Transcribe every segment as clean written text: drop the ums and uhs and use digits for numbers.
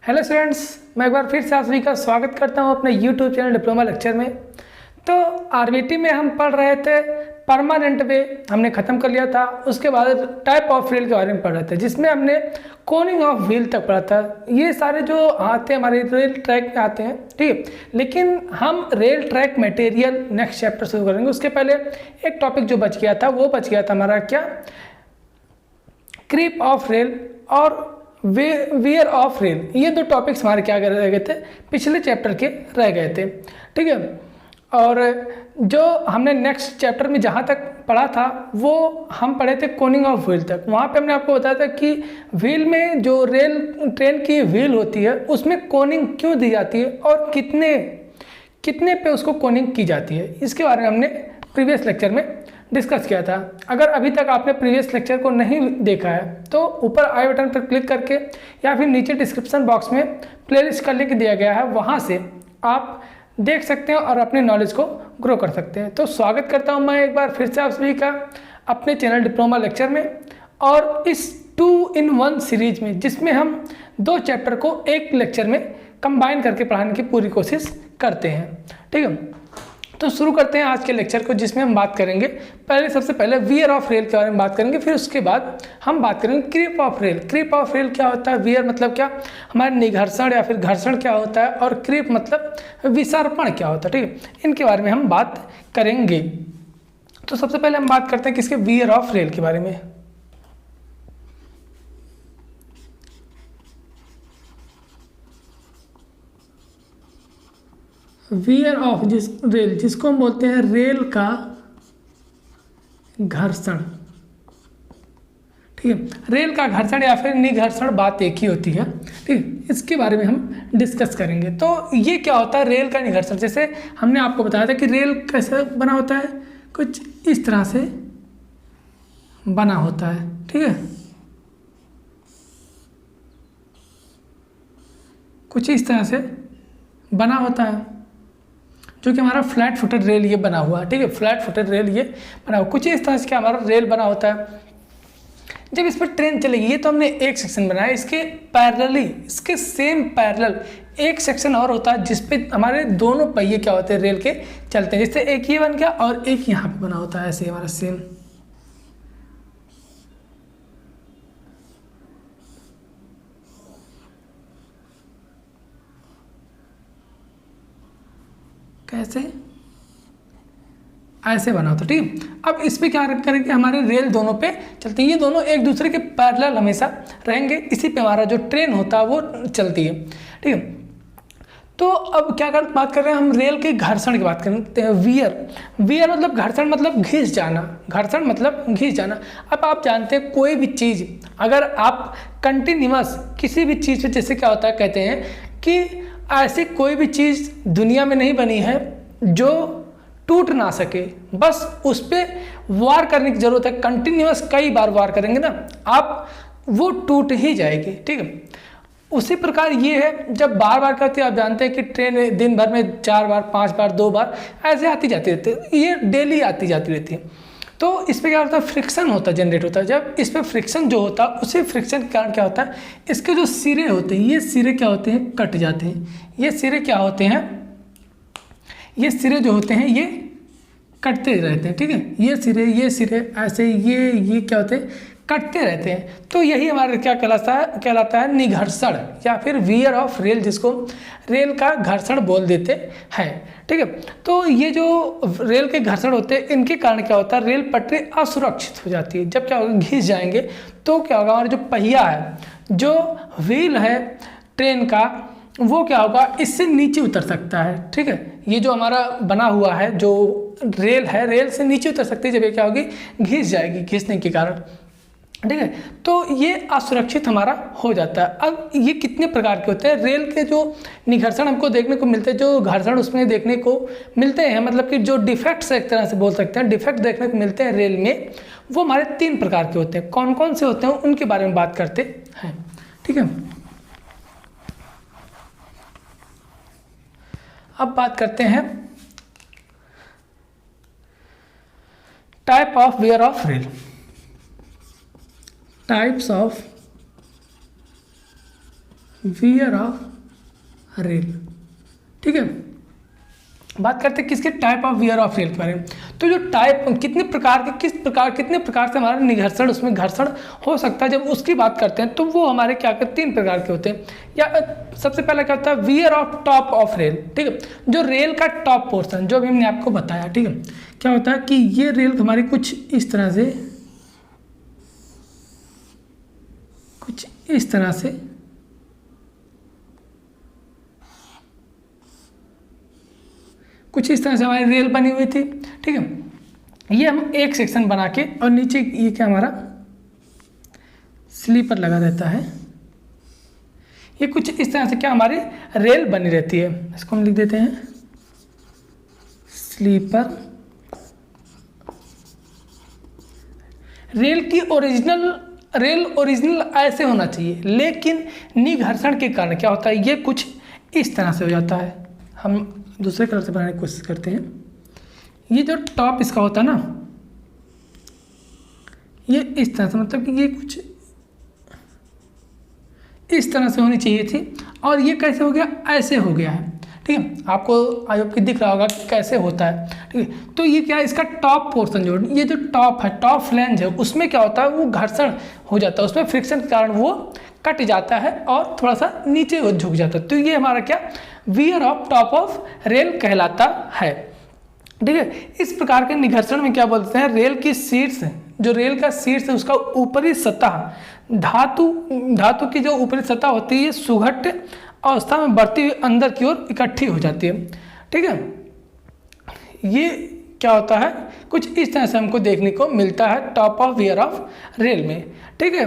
Hello students, मैं एक बार फिर से आप सभी का स्वागत करता हूं अपने यूट्यूब चैनल डिप्लोमा लेक्चर में। तो आरबीटी में हम पढ़ रहे थे परमानेंट वे, हमने ख़त्म कर लिया था। उसके बाद टाइप ऑफ रेल के बारे में पढ़ रहे थे, जिसमें हमने कोनिंग ऑफ व्हील तक पढ़ा था। ये सारे जो आते हैं हमारे रेल ट्रैक में आते हैं, ठीक है। लेकिन हम rail track material next chapter शुरू करेंगे। उसके पहले एक टॉपिक जो बच गया था, वो बच गया था हमारा क्या, क्रीप ऑफ रेल और वेयर ऑफ रेल। ये दो टॉपिक्स हमारे क्या रह गए थे, पिछले चैप्टर के रह गए थे, ठीक है। और जो हमने नेक्स्ट चैप्टर में जहाँ तक पढ़ा था वो हम पढ़े थे कोनिंग ऑफ व्हील तक। वहाँ पे हमने आपको बताया था कि व्हील में जो रेल ट्रेन की व्हील होती है उसमें कोनिंग क्यों दी जाती है और कितने पे उसको कोनिंग की जाती है, इसके बारे में हमने प्रीवियस लेक्चर में डिस्कस किया था। अगर अभी तक आपने प्रीवियस लेक्चर को नहीं देखा है तो ऊपर आई बटन पर क्लिक करके या फिर नीचे डिस्क्रिप्शन बॉक्स में प्लेलिस्ट का लिंक दिया गया है, वहाँ से आप देख सकते हैं और अपने नॉलेज को ग्रो कर सकते हैं। तो स्वागत करता हूँ मैं एक बार फिर से आप सभी का अपने चैनल डिप्लोमा लेक्चर में, और इस 2-in-1 सीरीज में, जिसमें हम 2 चैप्टर को एक लेक्चर में कंबाइन करके पढ़ाने की पूरी कोशिश करते हैं, ठीक है। तो शुरू करते हैं आज के लेक्चर को, जिसमें हम बात करेंगे सबसे पहले वियर ऑफ रेल के बारे में बात करेंगे। फिर उसके बाद हम बात करेंगे creep of rail. Creep of rail क्या होता है, वियर मतलब क्या हमारे निघर्षण या फिर घर्षण क्या होता है, और क्रीप मतलब विसर्पण क्या होता है, ठीक है। इनके बारे में हम बात करेंगे। तो सबसे पहले हम बात करते हैं किसके, वियर ऑफ रेल के बारे में। वियर ऑफ रेल, जिसको हम बोलते हैं रेल का घर्षण, ठीक है। रेल का घर्षण या फिर निघर्षण बात एक ही होती है, ठीक है। इसके बारे में हम डिस्कस करेंगे। तो ये क्या होता है रेल का निघर्षण। जैसे हमने आपको बताया था कि रेल कैसे बना होता है, कुछ इस तरह से बना होता है, ठीक है। कुछ इस तरह से बना होता है, जो कि हमारा फ्लैट फुटेड रेल ये बना हुआ है, ठीक है। फ्लैट फुटेड रेल ये बना हुआ, कुछ इस तरह से क्या हमारा रेल बना होता है। जब इस पर ट्रेन चलेगी, ये तो हमने एक सेक्शन बनाया, इसके पैरेलली, इसके सेम पैरेलल एक सेक्शन और होता है जिसपे हमारे दोनों पहिए क्या होते हैं, रेल के चलते हैं। जैसे एक ये बन गया और एक यहाँ पे बना होता है, ऐसे हमारा सेम। कैसे, ऐसे बना होता, ठीक है। अब इस पे क्या करेंगे, हमारे रेल दोनों पे चलते हैं, ये दोनों एक दूसरे के पैरेलल हमेशा रहेंगे, इसी पे हमारा जो ट्रेन होता है वो चलती है, ठीक है। तो अब क्या बात कर रहे हैं हम, रेल के घर्षण की बात करते हैं। वियर मतलब घर्षण मतलब घिस जाना, घर्षण मतलब घिस जाना। अब आप जानते हैं कोई भी चीज़ अगर आप कंटिन्यूअस किसी भी चीज़ पे, जैसे क्या होता है, कहते हैं कि ऐसी कोई भी चीज़ दुनिया में नहीं बनी है जो टूट ना सके, बस उस पर वार करने की जरूरत है। कंटिन्यूअस कई बार वार करेंगे ना आप, वो टूट ही जाएगी, ठीक है। उसी प्रकार ये है, जब बार बार करते हैं, आप जानते हैं कि ट्रेन दिन भर में 4 बार 5 बार 2 बार ऐसे आती जाती रहती है, ये डेली आती जाती रहती है। तो इस पर क्या होता है, फ्रिक्शन होता है, जनरेट होता है। जब इस पर फ्रिक्शन जो होता है, उसी फ्रिक्शन के कारण क्या होता है, इसके जो सिरे होते हैं, ये सिरे क्या होते हैं, कट जाते हैं। ये सिरे क्या होते हैं, ये सिरे जो होते हैं ये कटते रहते हैं, ठीक है। ये सिरे ऐसे ये क्या होते हैं, कटते रहते हैं। तो यही हमारा क्या कहलाता है निघर्षण या फिर वियर ऑफ रेल, जिसको रेल का घर्षण बोल देते हैं, ठीक है। तो ये जो रेल के घर्षण होते हैं, इनके कारण क्या होता है, रेल पटरी असुरक्षित हो जाती है। जब क्या होगा, घिस जाएंगे तो क्या होगा, हमारा जो पहिया है, जो व्हील है ट्रेन का, वो क्या होगा, इससे नीचे उतर सकता है, ठीक है। ये जो हमारा बना हुआ है जो रेल है, रेल से नीचे उतर सकती है जब ये क्या होगी, घिस जाएगी, घिसने के कारण, ठीक है। तो ये असुरक्षित हमारा हो जाता है। अब ये कितने प्रकार के होते हैं, रेल के जो निघर्षण हमको देखने को मिलते हैं, जो घर्षण उसमें देखने को मिलते हैं, मतलब कि जो डिफेक्ट्स एक तरह से बोल सकते हैं, डिफेक्ट देखने को मिलते हैं रेल में, वो हमारे 3 प्रकार के होते हैं। कौन कौन से होते हैं उनके बारे में बात करते हैं, ठीक है। अब बात करते हैं type of wear off rail, types of wear off rail. ठीक है, बात करते हैं किसके type of wear off rail के बारे में। तो जो टाइप कितने प्रकार से हमारा निघर्षण, उसमें घर्षण हो सकता है, जब उसकी बात करते हैं तो वो हमारे क्या करते हैं, 3 प्रकार के होते हैं। या सबसे पहला क्या होता है, wear off top of rail. ठीक है, जो रेल का टॉप पोर्शन, जो भी हमने आपको बताया। ठीक है, क्या होता है कि ये रेल हमारी कुछ इस तरह से हमारी रेल बनी हुई थी। ठीक है, ये हम एक सेक्शन बना के, और नीचे ये क्या हमारा स्लीपर लगा रहता है। ये कुछ इस तरह से क्या हमारी रेल बनी रहती है। इसको हम लिख देते हैं स्लीपर। रेल ओरिजिनल ऐसे होना चाहिए, लेकिन निघर्षण के कारण क्या होता है, ये कुछ इस तरह से हो जाता है। हम दूसरे कलर से बनाने की कोशिश करते हैं। ये जो टॉप इसका होता है ना, ये इस तरह से, मतलब कि ये कुछ इस तरह से होनी चाहिए थी, और ये कैसे हो गया, ऐसे हो गया है। ठीक है, आपको आई होप कि दिख रहा होगा कि कैसे होता है। ठीक है, तो ये क्या है, इसका टॉप पोर्शन ये जो टॉप है, टॉप फ्लैंज है, उसमें क्या होता है, वो घर्षण हो जाता है, उसमें फ्रिक्शन के कारण वो कट जाता है और थोड़ा सा नीचे झुक जाता है। तो ये हमारा क्या wear off top of rail कहलाता है। ठीक है, इस प्रकार के निघर्षण में क्या बोलते हैं, रेल की शीर्ष, जो रेल का शीर्ष है, उसका ऊपरी सतह, धातु की जो ऊपरी सतह होती है, ये सुघट अवस्था में बढ़ती हुई अंदर की ओर इकट्ठी हो जाती है। ठीक है, ये क्या होता है, कुछ इस तरह से हमको देखने को मिलता है top of wear off rail में। ठीक है,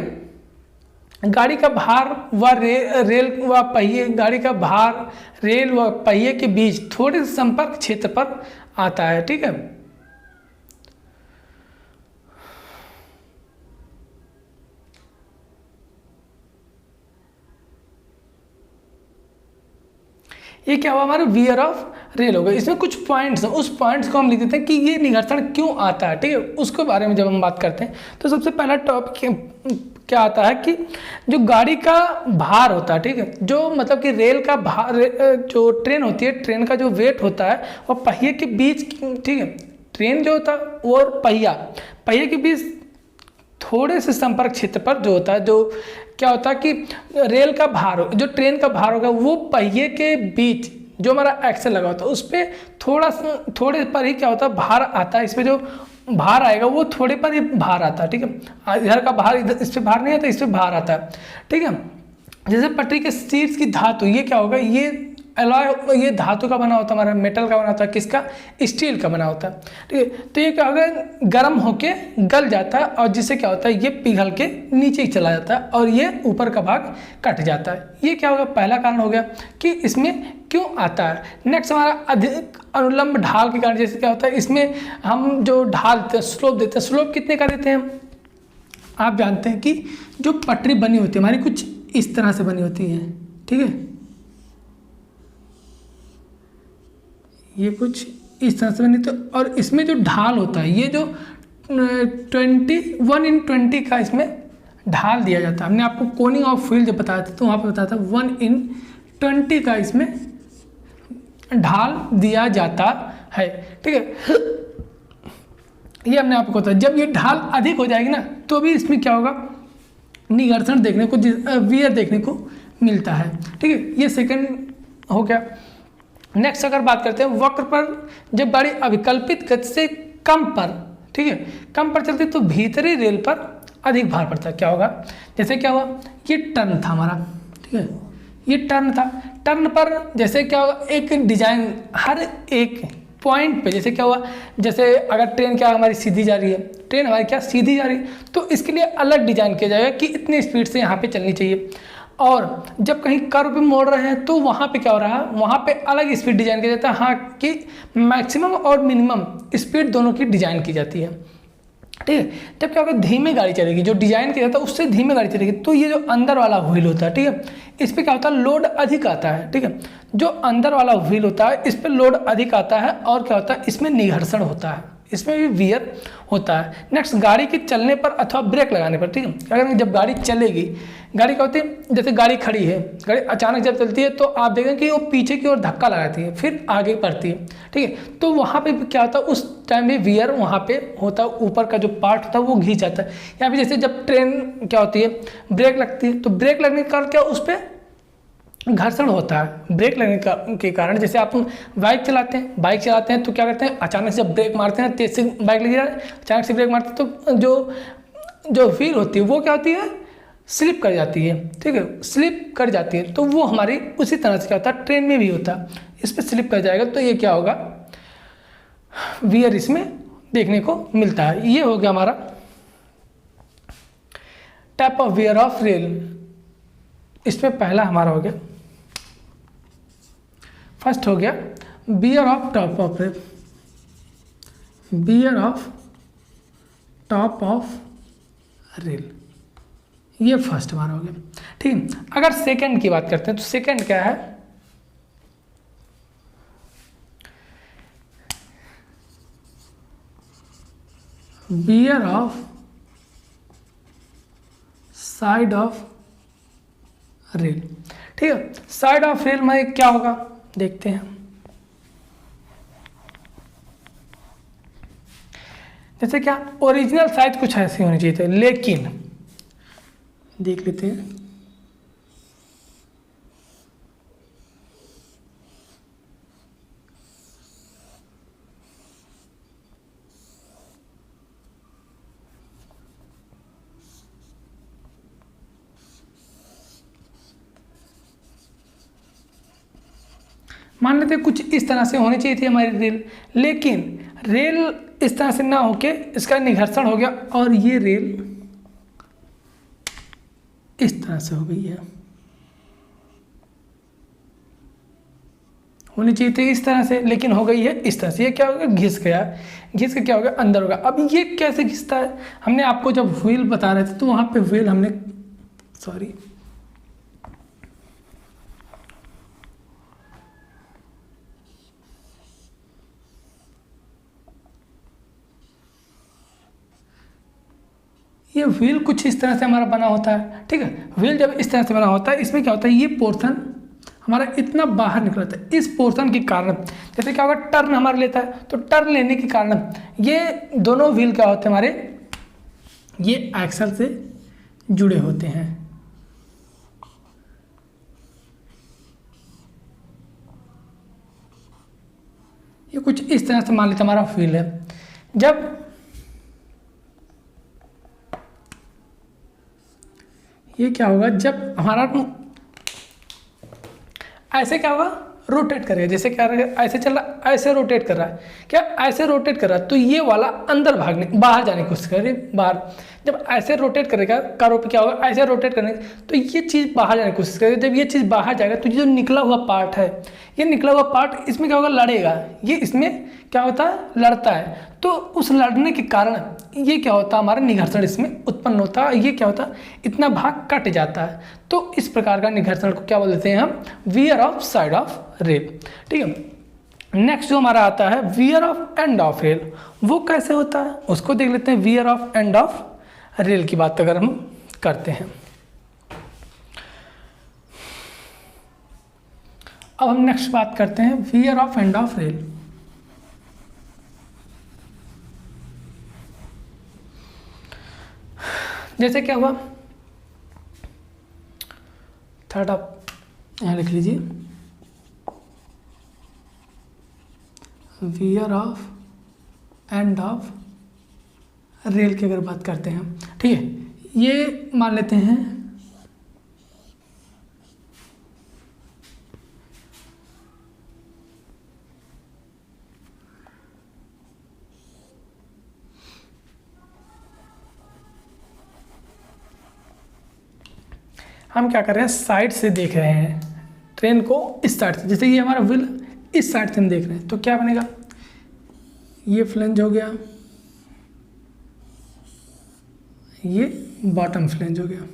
गाड़ी का भार व रेल व पहिए, गाड़ी का भार रेल व पहिए के बीच थोड़े से संपर्क क्षेत्र पर आता है। ठीक है, ये क्या हुआ, हमारा वियर ऑफ रेल होगा। इसमें कुछ पॉइंट्स हैं, उस पॉइंट्स को हम लिख देते हैं कि ये निघर्षण क्यों आता है। ठीक है, उसके बारे में जब हम बात करते हैं तो सबसे पहला टॉपिक क्या आता है कि जो गाड़ी का भार होता है। ठीक है, जो मतलब कि रेल का भार, जो ट्रेन होती है, ट्रेन का जो वेट होता है वो पहिए के बीच, ठीक है, ट्रेन जो होता है और पहिए के बीच थोड़े से संपर्क क्षेत्र पर जो होता है, जो क्या होता है कि रेल का भार, जो ट्रेन का भार होगा, वो पहिए के बीच जो हमारा एक्सल लगा होता है उस पर थोड़े पर ही क्या होता है, भार आता है। इस पर जो भार आएगा वो थोड़े पर ही भार आता है। ठीक है, इधर का भार इधर, इस पर भार नहीं आता, इस पर भार आता है। ठीक है, जैसे पटरी के शीर्ष की धातु, ये क्या होगा, ये अलॉय, ये धातु का बना होता है, हमारा मेटल का बना होता है, किसका, स्टील का बना होता है। ठीक है, तो ये क्या होगा, गर्म होके गल जाता है, और जिससे क्या होता है, ये पिघल के नीचे ही चला जाता है और ये ऊपर का भाग कट जाता है। ये क्या होगा, पहला कारण हो गया कि इसमें क्यों आता है। नेक्स्ट हमारा अधिक अनुलंब ढाल के कारण, जैसे क्या होता है, इसमें हम जो ढाल देते हैं, स्लोप देते हैं, स्लोप कितने का देते हैं हम, आप जानते हैं कि जो पटरी बनी होती है हमारी कुछ इस तरह से बनी होती है। ठीक है, ये कुछ इस तरह से बनी, तो और इसमें जो ढाल होता है, ये जो 1/20 का इसमें ढाल दिया जाता है। हमने आपको कोनिंग ऑफ फील्ड जब बताया था तो वहाँ पे बताया था 1/20 का इसमें ढाल दिया जाता है। ठीक है, ये हमने आपको बताया। जब ये ढाल अधिक हो जाएगी ना, तो भी इसमें क्या होगा, निघर्षण देखने को, वियर देखने को मिलता है। ठीक है, ये सेकंड हो गया। नेक्स्ट अगर बात करते हैं वक्र पर, जब गाड़ी अविकल्पित गति से कम पर, ठीक है, कम पर चलती तो भीतरी रेल पर अधिक भार पड़ता है। क्या होगा, जैसे क्या हुआ, ये टर्न था हमारा। ठीक है, ये टर्न था, टर्न पर जैसे क्या होगा, एक डिजाइन हर एक पॉइंट पे, जैसे क्या हुआ, जैसे अगर ट्रेन क्या हमारी सीधी जा रही है, ट्रेन हमारी क्या सीधी जा रही है, तो इसके लिए अलग डिजाइन किया जाएगा कि इतनी स्पीड से यहाँ पे चलनी चाहिए। और जब कहीं कर्व पे मोड़ रहे हैं तो वहाँ पे क्या हो रहा है, वहाँ पे अलग स्पीड डिजाइन किया जाता है। हाँ, कि मैक्सिमम और मिनिमम स्पीड दोनों की डिजाइन की जाती है। ठीक है, जब क्या होगा, धीमी गाड़ी चलेगी, जो डिजाइन किया जाता है उससे धीमी गाड़ी चलेगी, तो ये जो अंदर वाला व्हील होता है, ठीक है, इस पर क्या होता है, लोड अधिक आता है। ठीक है, जो अंदर वाला व्हील होता है इस पर लोड अधिक आता है, और क्या होता है, इसमें निघर्षण होता है, इसमें भी वियर होता है। नेक्स्ट, गाड़ी के चलने पर अथवा ब्रेक लगाने पर, ठीक है, अगर जब गाड़ी चलेगी, गाड़ी क्या होती है, जैसे गाड़ी खड़ी है, गाड़ी अचानक जब चलती है तो आप देखें कि वो पीछे की ओर धक्का लगाती है, फिर आगे बढ़ती है, ठीक है, तो वहाँ पे क्या होता है, उस टाइम में वियर वहाँ पे होता है, ऊपर का जो पार्ट होता है वो घिंच जाता है। या फिर जैसे जब ट्रेन क्या होती है, ब्रेक लगती है, तो ब्रेक लगने के कारण क्या उस पर घर्षण होता है। ब्रेक लगने के कारण, जैसे आप बाइक चलाते हैं तो क्या करते हैं, अचानक से जब ब्रेक मारते हैं, तेज से बाइक लगी जाए, अचानक से ब्रेक मारते हैं तो जो व्हील होती है वो क्या होती है, स्लिप कर जाती है, ठीक है, स्लिप कर जाती है। तो वो हमारी उसी तरह से क्या होता है, ट्रेन में भी होता है, इस पर स्लिप कर जाएगा तो ये क्या होगा, वियर इसमें देखने को मिलता है। ये हो गया हमारा type of wear off rail. इसमें पहला हमारा हो गया, फर्स्ट हो गया wear off top of rail, wear off top of rail, ये फर्स्ट हमारा हो गया, ठीक है। अगर सेकंड की बात करते हैं तो सेकंड क्या है, wear off side of rail, ठीक है। साइड ऑफ रेल में क्या होगा देखते हैं। जैसे क्या ओरिजिनल साइज कुछ ऐसे होनी चाहिए थे, लेकिन देख लेते हैं, मान लेते हैं कुछ इस तरह से होनी चाहिए थी हमारी रेल, लेकिन रेल इस तरह से ना होके इसका निघर्षण हो गया और ये रेल इस तरह से हो गई है। होनी चाहिए थी इस तरह से, लेकिन हो गई है इस तरह से। ये क्या होगा, घिस गया, घिस के क्या होगा, अंदर होगा। अब ये कैसे घिसता है, हमने आपको जब व्हील बता रहे थे तो वहाँ पे व्हील हमने सॉरी ये व्हील कुछ इस तरह से हमारा बना होता है, ठीक है। व्हील जब इस तरह से बना होता है, इसमें क्या होता है, ये पोर्शन हमारा इतना बाहर निकलता है। इस पोर्शन के कारण जैसे क्या होगा, टर्न हमारा लेता है, तो टर्न लेने के कारण ये दोनों व्हील क्या होते हैं हमारे, ये एक्सल से जुड़े होते हैं। ये कुछ इस तरह से मान लेते हमारा व्हील है। जब ये क्या होगा, जब हमारा ऐसे क्या होगा, रोटेट करेगा, जैसे क्या रहेगा, ऐसे चल रहा, ऐसे रोटेट कर रहा है, क्या ऐसे रोटेट कर रहा है, तो ये वाला अंदर भागने बाहर जाने की कोशिश करे, बाहर जब ऐसे रोटेट करेगा कारों पे क्या होगा, ऐसे रोटेट करने तो ये चीज़ बाहर जाने की कोशिश करेगी। जब ये चीज़ बाहर जाएगा तो ये जो निकला हुआ पार्ट है, ये निकला हुआ पार्ट इसमें क्या होगा, लड़ेगा, ये इसमें क्या होता है, लड़ता है। तो उस लड़ने के कारण ये क्या होता है, हमारा निघर्षण इसमें उत्पन्न होता है, ये क्या होता है, इतना भाग कट जाता है। तो इस प्रकार का निघर्षण को क्या बोलते हैं हम, wear off side of rail, ठीक है। नेक्स्ट जो हमारा आता है wear off end of rail, वो कैसे होता है उसको देख लेते हैं। Wear off end of rail की बात अगर हम करते हैं, अब हम नेक्स्ट बात करते हैं wear off end of rail. जैसे क्या हुआ, थर्ड आप यहाँ लिख लीजिए, wear off end of rail की अगर बात करते हैं, ठीक है, ये मान लेते हैं हम क्या कर रहे हैं, साइड से देख रहे हैं ट्रेन को, इस साइड से, जैसे ये हमारा व्हील इस साइड से हम देख रहे हैं, तो क्या बनेगा, ये फ्लेंज हो गया, ये बॉटम फ्लेंज हो गया,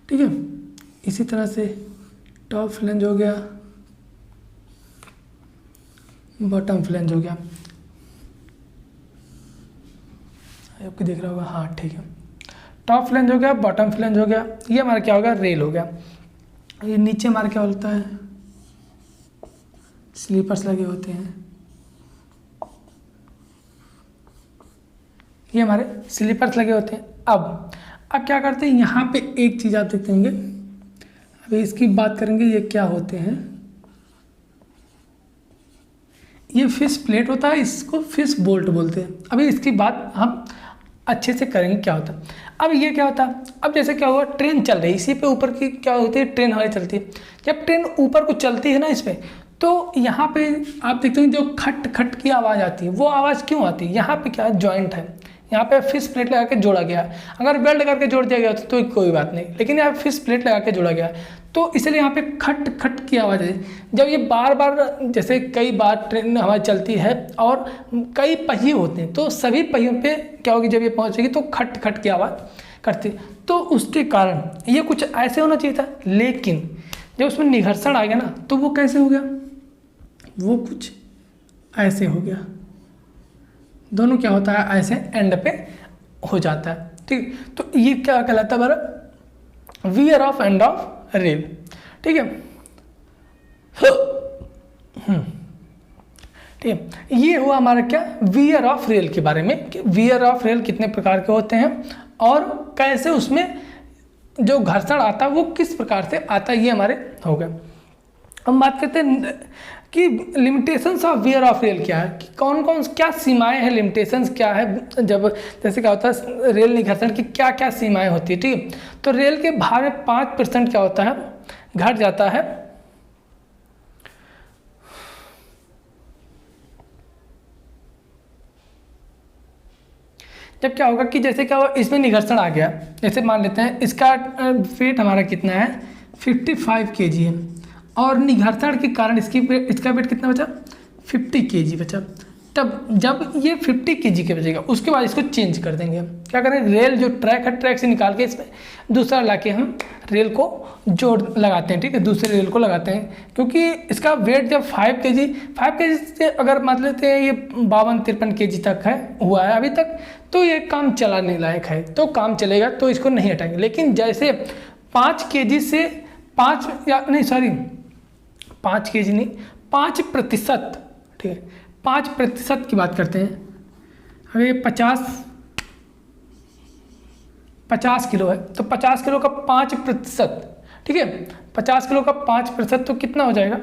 ठीक है। इसी तरह से टॉप फ्लेंज हो गया, बॉटम फ्लेंज हो गया। आपको दिख रहा होगा, हाँ ठीक है। टॉप फ्लेंज हो गया, बॉटम फ्लेंज हो गया, ये हमारा क्या होगा, रेल हो गया। ये नीचे हमारा क्या होता है, स्लीपर्स लगे होते हैं, ये हमारे स्लीपर्स लगे होते हैं। अब क्या करते हैं, यहाँ पे एक चीज़ आप देखते होंगे, अभी इसकी बात करेंगे, ये क्या होते हैं, ये फिश प्लेट होता है, इसको फिश बोल्ट बोलते हैं। अभी इसकी बात हम अच्छे से करेंगे क्या होता है। अब ये क्या होता है, अब जैसे क्या हुआ, ट्रेन चल रही है, इसी पे ऊपर की क्या होती है, ट्रेन हमारी चलती है। जब ट्रेन ऊपर को चलती है ना इस पे, तो यहाँ पे आप देखते हैं जो खट खट की आवाज़ आती है, वो आवाज़ क्यों आती है, यहाँ पे क्या है, जॉइंट है, यहाँ पे फिश प्लेट लगा के जोड़ा गया है। अगर वेल्ड करके जोड़ दिया गया तो कोई बात नहीं, लेकिन यहाँ फिश प्लेट लगा के जोड़ा गया है, तो इसलिए यहाँ पे खट खट की आवाज़ है। जब ये बार बार, जैसे कई बार ट्रेन हमारी चलती है और कई पहिए होते हैं, तो सभी पहियों पे क्या होगी, जब ये पहुँचेगी तो खट खट की आवाज़ करती, तो उसके कारण ये कुछ ऐसे होना चाहिए था। लेकिन जब उसमें निघर्षण आ गया ना, तो वो कैसे हो गया, वो कुछ ऐसे हो गया, दोनों क्या होता है, ऐसे एंड पे हो जाता है, ठीक। तो ये क्या कहलाता है हमारा, wear off end of rail, ठीक है। ठीक है, ये हुआ हमारा क्या, वियर ऑफ रेल के बारे में, कि वियर ऑफ रेल कितने प्रकार के होते हैं और कैसे उसमें जो घर्षण आता है वो किस प्रकार से आता है, ये हमारे हो गए। हम बात करते हैं कि limitations of wear off rail क्या है, कि कौन कौन क्या सीमाएं हैं, लिमिटेशंस क्या है, जब जैसे क्या होता है रेल निघर्षण की क्या क्या सीमाएं होती है, ठीक है। तो रेल के भार में 5% क्या होता है, घट जाता है। जब क्या होगा कि जैसे क्या हुआ, इसमें निघर्षण आ गया, जैसे मान लेते हैं इसका वेट हमारा कितना है, 55 kg है, और निघर्षण के कारण इसका वेट कितना बचा, 50 kg बचा। तब जब ये 50 kg के बचेगा, उसके बाद इसको चेंज कर देंगे हम, क्या करें, रेल जो ट्रैक है, ट्रैक से निकाल के इसमें दूसरा लाके हम रेल को जोड़ लगाते हैं, ठीक है, दूसरे रेल को लगाते हैं, क्योंकि इसका वेट जब 5 kg से अगर मान लेते हैं ये 52-53 kg तक है, हुआ है अभी तक, तो ये काम चलाने लायक है, तो काम चलेगा, तो इसको नहीं हटाएंगे। लेकिन जैसे 5 kg से 5 kg नहीं, 5%, ठीक है, 5% की बात करते हैं। अगर ये 50 किलो है, तो 50 किलो का 5%, ठीक है, 50 किलो का 5% तो कितना हो जाएगा,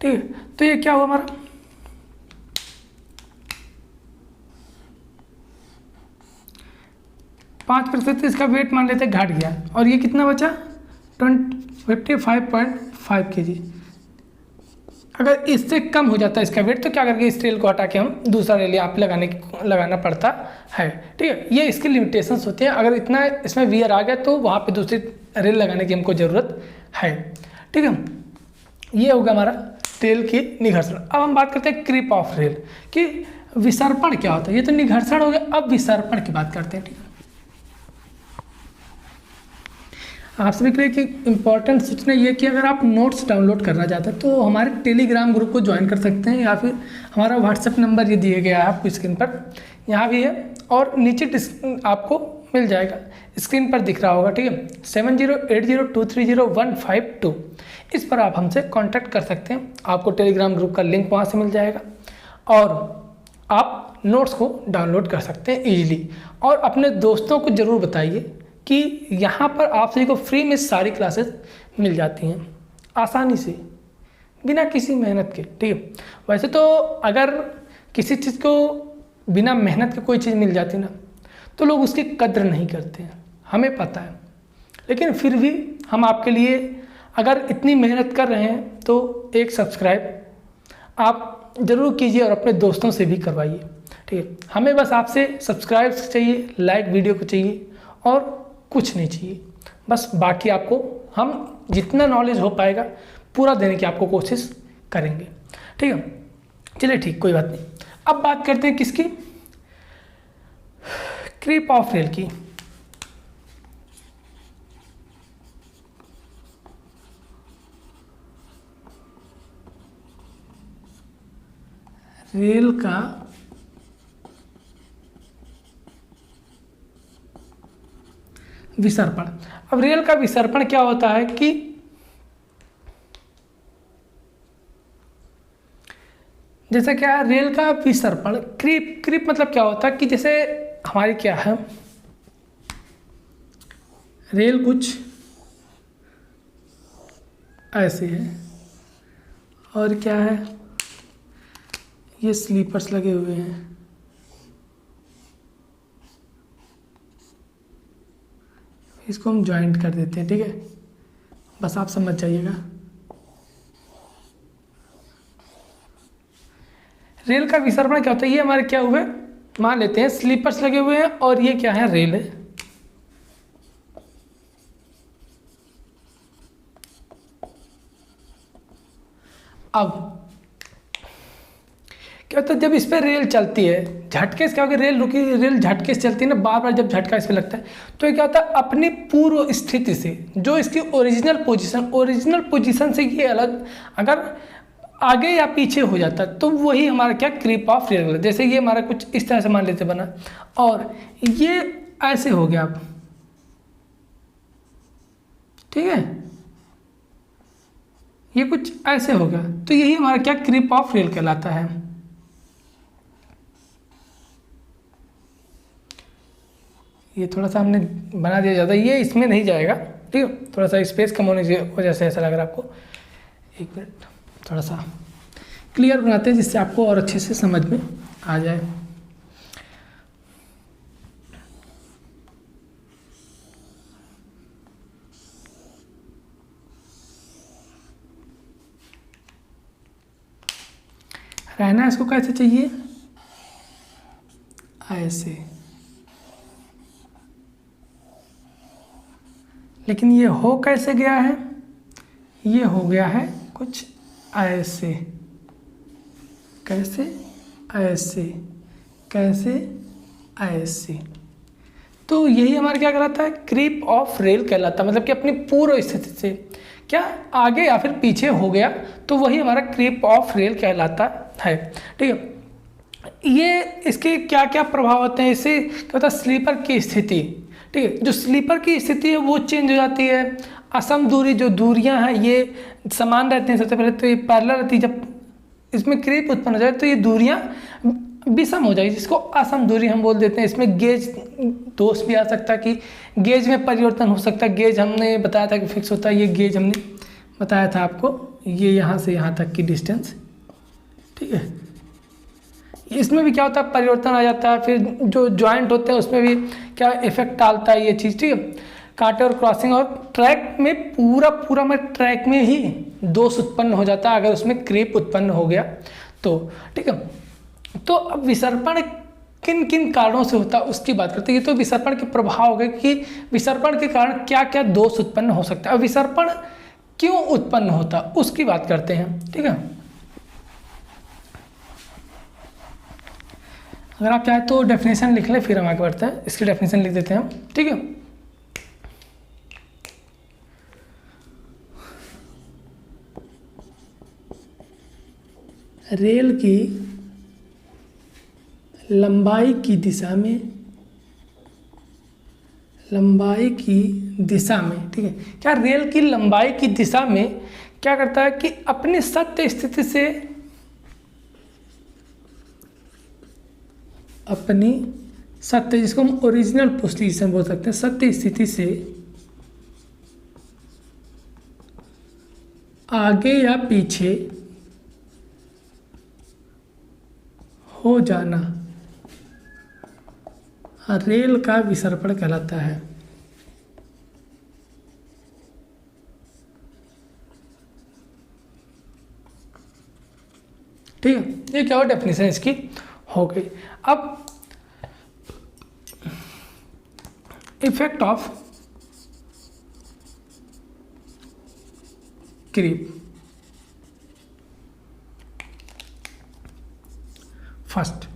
ठीक है। तो ये क्या हुआ हमारा, 5% इसका वेट मान लेते घट गया, और ये कितना बचा, 55.5 kg। अगर इससे कम हो जाता है इसका वेट, तो क्या करके इस रेल को हटा के हम दूसरा रेल यहाँ पे लगाना पड़ता है, ठीक है। ये इसकी लिमिटेशंस होती हैं, अगर इतना इसमें वियर आ गया तो वहाँ पे दूसरी रेल लगाने की हमको ज़रूरत है, ठीक है। ये होगा हमारा रेल की निघर्षण। अब हम बात करते हैं क्रीप ऑफ रेल, कि विसर्पण क्या होता है। ये तो निघर्षण हो गया, अब विसर्पण की बात करते हैं, ठीक है। आप सभी के लिए कि इम्पॉर्टेंट सूचना ये कि अगर आप नोट्स डाउनलोड करना चाहते हैं तो हमारे टेलीग्राम ग्रुप को ज्वाइन कर सकते हैं, या फिर हमारा व्हाट्सएप नंबर ये दिया गया है आपको स्क्रीन पर, यहाँ भी है, और नीचे आपको मिल जाएगा, स्क्रीन पर दिख रहा होगा, ठीक है, 7080230152। इस पर आप हमसे कांटेक्ट कर सकते हैं, आपको टेलीग्राम ग्रुप का लिंक वहाँ से मिल जाएगा, और आप नोट्स को डाउनलोड कर सकते हैं ईजिली। और अपने दोस्तों को ज़रूर बताइए कि यहाँ पर आप सभी को फ्री में सारी क्लासेस मिल जाती हैं आसानी से, बिना किसी मेहनत के, ठीक है। वैसे तो अगर किसी चीज़ को बिना मेहनत के कोई चीज़ मिल जाती ना, तो लोग उसकी कद्र नहीं करते हैं, हमें पता है। लेकिन फिर भी हम आपके लिए अगर इतनी मेहनत कर रहे हैं तो एक सब्सक्राइब आप ज़रूर कीजिए और अपने दोस्तों से भी करवाइए, ठीक है। हमें बस आपसे सब्सक्राइब चाहिए, लाइक वीडियो को चाहिए, और कुछ नहीं चाहिए, बस बाकी आपको हम जितना नॉलेज हो पाएगा पूरा देने की आपको कोशिश करेंगे, ठीक है। चलिए ठीक, कोई बात नहीं। अब बात करते हैं किसकी, क्रीप ऑफ रेल की। रेल का विसर्पण। अब रेल का विसर्पण क्या होता है कि जैसे क्या है, रेल का विसर्पण, क्रीप, क्रीप मतलब क्या होता है कि जैसे हमारी क्या है, रेल कुछ ऐसे है और क्या है, ये स्लीपर्स लगे हुए हैं, इसको हम जॉइंट कर देते हैं, ठीक है, बस आप समझ जाइएगा। रेल का विसर्पण क्या होता है, ये हमारे क्या हुए, मान लेते हैं स्लीपर्स लगे हुए हैं और ये क्या है, रेल है। अब क्या होता है, जब इस पर रेल चलती है, झटके से क्या होगा, रेल रुकी, रेल झटके से चलती है ना, बार बार जब झटका इस पर लगता है तो ये क्या होता है, अपनी पूर्व स्थिति से, जो इसकी ओरिजिनल पोजीशन से ये अलग अगर आगे या पीछे हो जाता है तो वही हमारा क्या, क्रीप ऑफ रेल। जैसे ये हमारा कुछ इस तरह से मान लेते बना और ये ऐसे हो गया, अब ठीक है, ये कुछ ऐसे हो गया, तो यही हमारा क्या, क्रीप ऑफ रेल कहलाता है। ये थोड़ा सा हमने बना दिया ज़्यादा, ये इसमें नहीं जाएगा, ठीक है, थोड़ा सा स्पेस कम होने की वजह से ऐसा लग रहा है आपको। एक मिनट, थोड़ा सा क्लियर बनाते हैं जिससे आपको और अच्छे से समझ में आ जाए। रहना इसको कैसे चाहिए, ऐसे, लेकिन ये हो कैसे गया है, ये हो गया है कुछ ऐसे, कैसे, ऐसे, कैसे, ऐसे, तो यही हमारा क्या कहलाता है, क्रीप ऑफ रेल कहलाता है। मतलब कि अपनी पूर्व स्थिति से क्या आगे या फिर पीछे हो गया तो वही हमारा क्रीप ऑफ रेल कहलाता है, ठीक है। ये इसके क्या क्या प्रभाव होते हैं, इससे क्या होता है, स्लीपर की स्थिति, ठीक है, जो स्लीपर की स्थिति है वो चेंज हो जाती है। असम दूरी, जो दूरियां हैं ये समान रहती हैं, सबसे पहले तो ये पैरेलल रहती है, जब इसमें क्रीप उत्पन्न हो जाए तो ये दूरियां विषम हो जाएगी, जिसको असम दूरी हम बोल देते हैं। इसमें गेज दोष भी आ सकता है कि गेज में परिवर्तन हो सकता है। गेज हमने बताया था कि फिक्स होता है, ये गेज हमने बताया था आपको, ये यहाँ से यहाँ तक की डिस्टेंस, ठीक है। इसमें भी क्या होता है, परिवर्तन आ जाता है। फिर जो जॉइंट होते हैं उसमें भी क्या इफेक्ट डालता है ये चीज़, ठीक है। कांटे और क्रॉसिंग और ट्रैक में पूरा में ट्रैक में ही दोष उत्पन्न हो जाता है अगर उसमें क्रीप उत्पन्न हो गया तो, ठीक है। तो अब विसर्पण किन किन कारणों से होता है उसकी बात करते हैं। ये तो विसर्पण के प्रभाव हो गए कि विसर्पण के कारण क्या क्या दोष उत्पन्न हो सकता है। अब विसर्पण क्यों उत्पन्न होता है उसकी बात करते हैं, ठीक है। अगर आप चाहें तो डेफिनेशन लिख लें, फिर हम आगे बढ़ते हैं। इसकी डेफिनेशन लिख देते हैं हम, ठीक है। रेल की लंबाई की दिशा में, ठीक है, क्या रेल की लंबाई की दिशा में क्या करता है कि अपनी सत्य स्थिति से, अपनी सत्य, जिसको हम ओरिजिनल पोजीशन बोल सकते हैं, सत्य स्थिति से आगे या पीछे हो जाना रेल का विसर्पण कहलाता है। ठीक है, ये क्या हो डेफिनेशन इसकी हो गई। अब effect of creep. First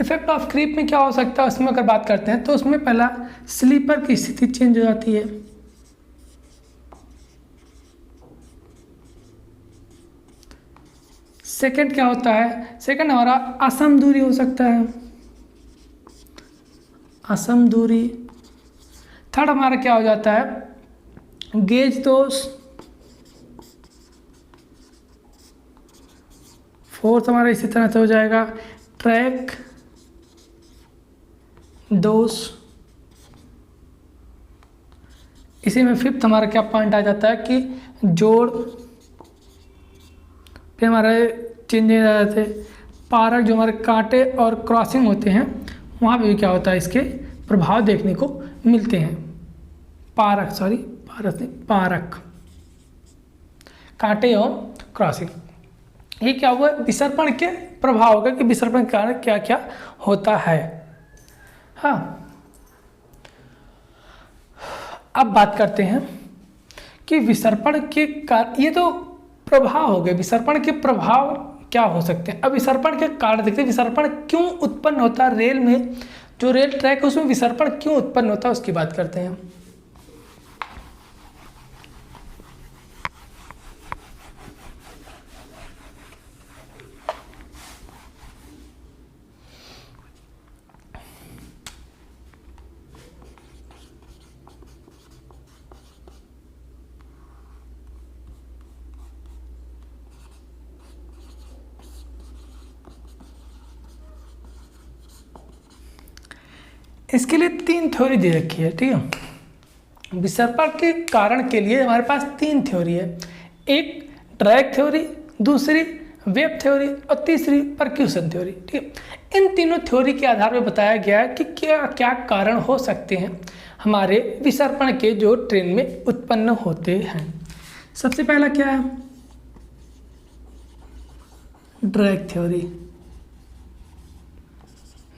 effect of creep में क्या हो सकता है, उसमें अगर बात करते हैं तो उसमें पहला स्लीपर की स्थिति चेंज हो जाती है। सेकंड क्या होता है, सेकंड हमारा असम दूरी हो सकता है, असम दूरी। थर्ड हमारा क्या हो जाता है, गेज दोष। फोर्थ हमारा इसी तरह से हो जाएगा ट्रैक दोष। इसी में फिफ्थ हमारा क्या पॉइंट आ जाता है कि जोड़। फिर हमारे चेंजेस आ जाते हैं पारक, जो हमारे कांटे और क्रॉसिंग होते हैं वहाँ पे भी क्या होता है, इसके प्रभाव देखने को मिलते हैं। पारक, सॉरी पारक नहीं, पारक, कांटे और क्रॉसिंग, ये क्या हुआ, विसर्पण के प्रभाव होगा कि विसर्पण के कारण क्या क्या होता है। हाँ, अब बात करते हैं कि विसर्पण के कारण, ये तो प्रभाव हो गए, विसर्पण के प्रभाव क्या हो सकते हैं। अब विसर्पण के कारण देखते हैं, विसर्पण क्यों उत्पन्न होता है रेल में, जो रेल ट्रैक है उसमें विसर्पण क्यों उत्पन्न होता है उसकी बात करते हैं। इसके लिए 3 थ्योरी दे रखी है, ठीक है। विसर्पण के कारण के लिए हमारे पास 3 थ्योरी है, एक ट्रैक थ्योरी, दूसरी वेव थ्योरी और तीसरी परक्यूशन थ्योरी, ठीक है। इन तीनों थ्योरी के आधार पर बताया गया है कि क्या क्या कारण हो सकते हैं हमारे विसर्पण के जो ट्रेन में उत्पन्न होते हैं। सबसे पहला क्या है, ड्रैग थ्योरी।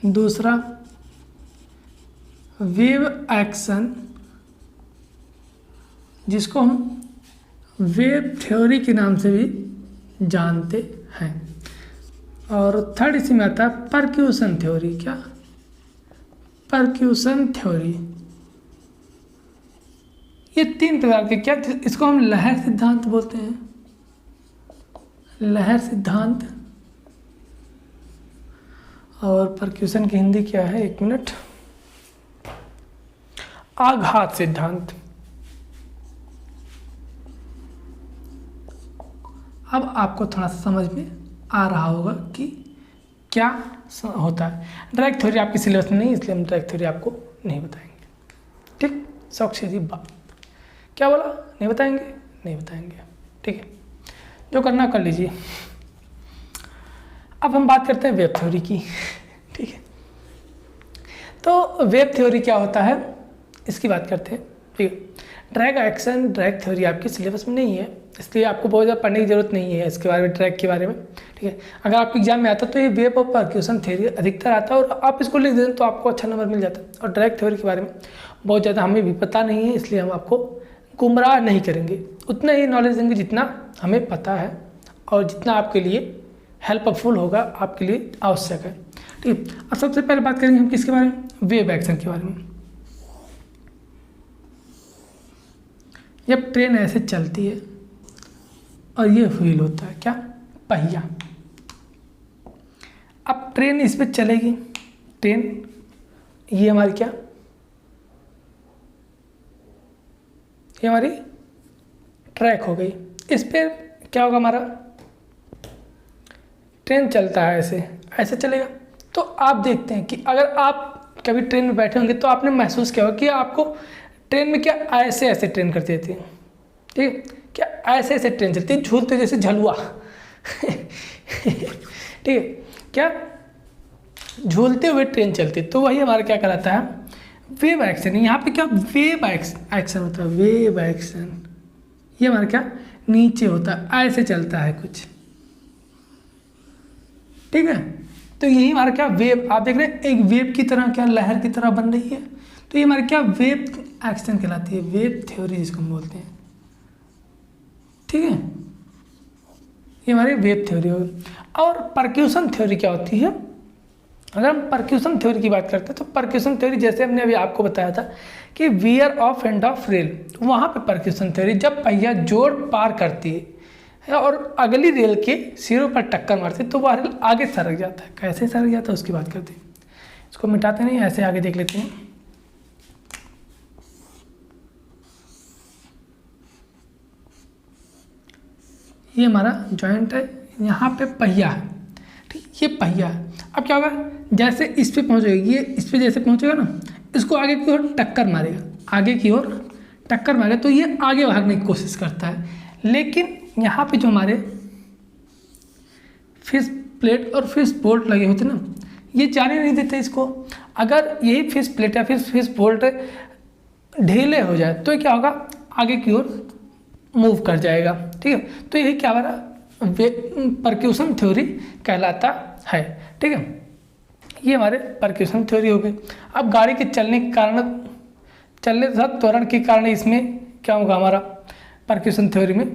दूसरा वेव एक्शन, जिसको हम वेव थ्योरी के नाम से भी जानते हैं। और थर्ड इसी में आता है परक्यूशन थ्योरी। क्या, परक्यूशन थ्योरी। ये 3 प्रकार के, क्या इसको हम लहर सिद्धांत बोलते हैं, लहर सिद्धांत। और परक्यूशन की हिंदी क्या है, 1 मिनट, आघात सिद्धांत। अब आपको थोड़ा सा समझ में आ रहा होगा कि क्या होता है। ड्रैग थ्योरी आपके सिलेबस में नहीं, इसलिए हम ड्रैग थ्योरी आपको नहीं बताएंगे, ठीक। शौक से जी बात, क्या बोला, नहीं बताएंगे, नहीं बताएंगे, ठीक है, जो करना कर लीजिए। अब हम बात करते हैं वेव थ्योरी की, ठीक है। तो वेव थ्योरी क्या होता है इसकी बात करते हैं, ठीक है। ड्रैग एक्शन, ड्रैग थ्योरी आपके सिलेबस में नहीं है, इसलिए आपको बहुत ज़्यादा पढ़ने की जरूरत नहीं है इसके बारे में, ट्रैक के बारे में, ठीक है। अगर आपके एग्जाम में आता तो ये वेव और परक्यूशन थ्योरी अधिकतर आता है, और आप इसको लिख दें तो आपको अच्छा नंबर मिल जाता है। और ड्रैग थ्योरी के बारे में बहुत ज़्यादा हमें भी पता नहीं है, इसलिए हम आपको गुमराह नहीं करेंगे, उतना ही नॉलेज देंगे जितना हमें पता है और जितना आपके लिए हेल्पफुल होगा, आपके लिए आवश्यक है, ठीक है। अब सबसे पहले बात करेंगे हम किसके बारे में, वेव एक्शन के बारे में। जब ट्रेन ऐसे चलती है और ये व्हील होता है, क्या, पहिया। अब ट्रेन इस पे चलेगी, ट्रेन ये हमारी क्या, ये हमारी ट्रैक हो गई। इस पे क्या होगा, हमारा ट्रेन चलता है ऐसे, ऐसे चलेगा। तो आप देखते हैं कि अगर आप कभी ट्रेन में बैठे होंगे तो आपने महसूस किया होगा कि आपको ट्रेन में क्या ऐसे ऐसे ट्रेन करती रहती है, ठीक है, क्या ऐसे ऐसे ट्रेन चलती है, झूलते जैसे झलुआ ठीक है, क्या झूलते हुए ट्रेन चलती है। तो वही हमारा क्या कराता है, वेव एक्शन। यहाँ पे क्या वेव एक्शन होता है, वेव एक्शन। ये हमारा क्या नीचे होता है, ऐसे चलता है कुछ, ठीक है। तो यही हमारा क्या वेव, आप देख रहे हैं एक वेव की तरह, क्या लहर की तरह बन रही है। तो ये हमारी क्या वेव एक्शन कहलाती है, वेव थ्योरी जिसको हम बोलते हैं, ठीक है। ये हमारी वेव थ्योरी हो। और परक्यूशन थ्योरी क्या होती है, अगर हम परक्यूशन थ्योरी की बात करते हैं तो परक्यूशन थ्योरी जैसे हमने अभी आपको बताया था कि wear off end of rail, वहाँ पे परक्यूशन थ्योरी, जब पहिया जोड़ पार करती है और अगली रेल के सिरों पर टक्कर मारती है तो वह रेल आगे सरक जाता है। कैसे सरक जाता है उसकी बात करते हैं। इसको मिटाते नहीं, ऐसे आगे देख लेते हैं। ये हमारा जॉइंट है, यहाँ पे पहिया है, ठीक, ये पहिया है। अब क्या होगा, जैसे इस पे पहुँचेगा, ये इस पे जैसे पहुँचेगा ना, इसको आगे की ओर टक्कर मारेगा, आगे की ओर टक्कर मारेगा तो ये आगे भागने की कोशिश करता है। लेकिन यहाँ पे जो हमारे फिश प्लेट और फिश बोल्ट लगे होते ना, ये जाने नहीं देते इसको। अगर यही फिश प्लेट या फिश बोल्ट ढीले हो जाए तो क्या होगा, आगे की ओर मूव कर जाएगा, ठीक है। तो यही क्या हमारा परक्यूशन थ्योरी कहलाता है, ठीक है। ये हमारे परक्यूशन थ्योरी हो गई। अब गाड़ी के चलने के कारण, चलने के साथ त्वरण के कारण इसमें क्या होगा हमारा परक्यूशन थ्योरी में,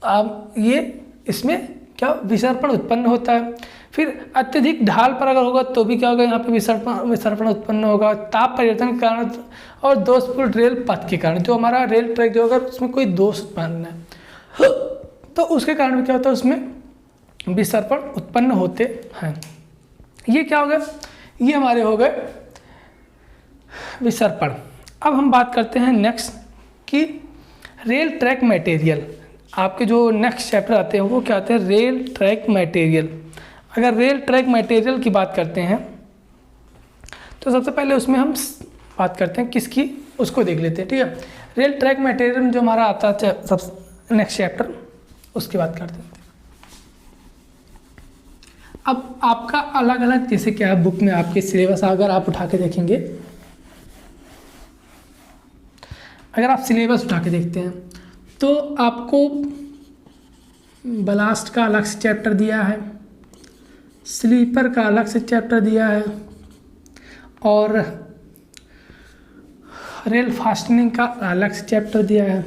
अब ये इसमें क्या विसर्पण उत्पन्न होता है। फिर अत्यधिक ढाल पर अगर होगा तो भी क्या होगा, यहाँ पे विसर्पण उत्पन्न होगा। ताप परिवर्तन के कारण और दोषपूर्ण रेल पथ के कारण, जो हमारा रेल ट्रैक जो अगर उसमें कोई दोष उत्पन्न है तो उसके कारण भी क्या होता है, उसमें विसर्पण उत्पन्न होते हैं। ये क्या हो गया, ये हमारे हो गए विसर्पण। अब हम बात करते हैं नेक्स्ट कि रेल ट्रैक मटेरियल। आपके जो नेक्स्ट चैप्टर आते हैं वो क्या आते हैं, रेल ट्रैक मटेरियल। अगर रेल ट्रैक मटेरियल की बात करते हैं तो सबसे पहले उसमें हम बात करते हैं किसकी, उसको देख लेते हैं, ठीक है। रेल ट्रैक मटेरियल में जो हमारा आता है सब नेक्स्ट चैप्टर, उसकी बात करते हैं। अब आपका अलग अलग जैसे क्या है, बुक में आपके सिलेबस अगर आप उठा के देखेंगे, अगर आप सिलेबस उठा के देखते हैं तो आपको ब्लास्ट का अलग से चैप्टर दिया है, स्लीपर का अलग से चैप्टर दिया है और रेल फास्टनिंग का अलग से चैप्टर दिया है।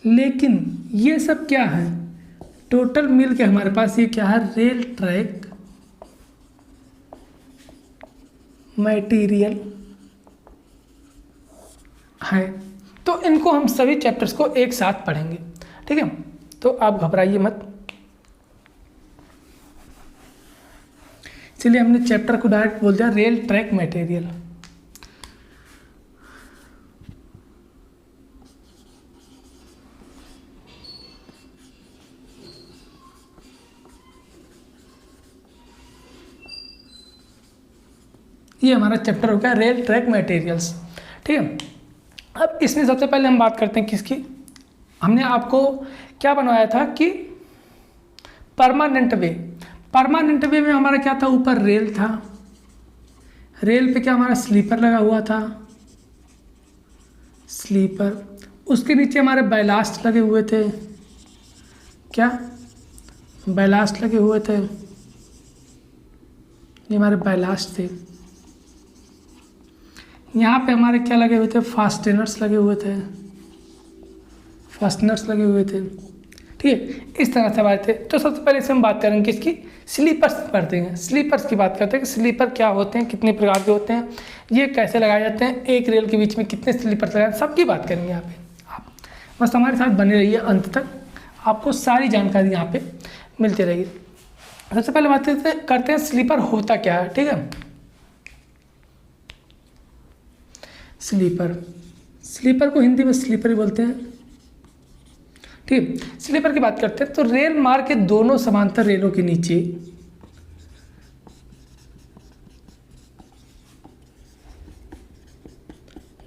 लेकिन ये सब क्या है, टोटल मिल के हमारे पास ये क्या है, रेल ट्रैक मटेरियल है। तो इनको हम सभी चैप्टर्स को एक साथ पढ़ेंगे, ठीक है। तो आप घबराइए मत, इसलिए हमने चैप्टर को डायरेक्ट बोल दिया रेल ट्रैक मटेरियल। ये हमारा चैप्टर हो गया रेल ट्रैक मटेरियल्स, ठीक है। अब इसमें सबसे पहले हम बात करते हैं किसकी, हमने आपको क्या बनवाया था कि परमानेंट वे। परमानेंट वे में हमारा क्या था, ऊपर रेल था, रेल पे क्या हमारा स्लीपर लगा हुआ था, स्लीपर, उसके नीचे हमारे बैलास्ट लगे हुए थे, क्या बैलास्ट लगे हुए थे, ये हमारे बैलास्ट थे। यहाँ पे हमारे क्या लगे हुए थे, फास्टेनर्स लगे हुए थे, फास्टनर्स लगे हुए थे, ठीक है। इस तरह से हमारे थे। तो सबसे पहले इसे हम बात करेंगे किसकी, स्लीपर्स पढ़ते हैं। स्लीपर्स की बात करते हैं कि स्लीपर क्या होते हैं, कितने प्रकार के होते हैं, ये कैसे लगाए जाते हैं, एक रेल के बीच में कितने स्लीपर्स लगाए, सबकी बात करेंगे यहाँ पे। आप बस हमारे साथ बने रहिए अंत तक, आपको सारी जानकारी यहाँ पे मिलती रहेगी। सबसे पहले बात करते हैं स्लीपर होता क्या है, ठीक है। स्लीपर, स्लीपर को हिंदी में स्लीपर ही बोलते हैं, ठीक। स्लीपर की बात करते हैं तो रेल मार्ग के दोनों समांतर रेलों के नीचे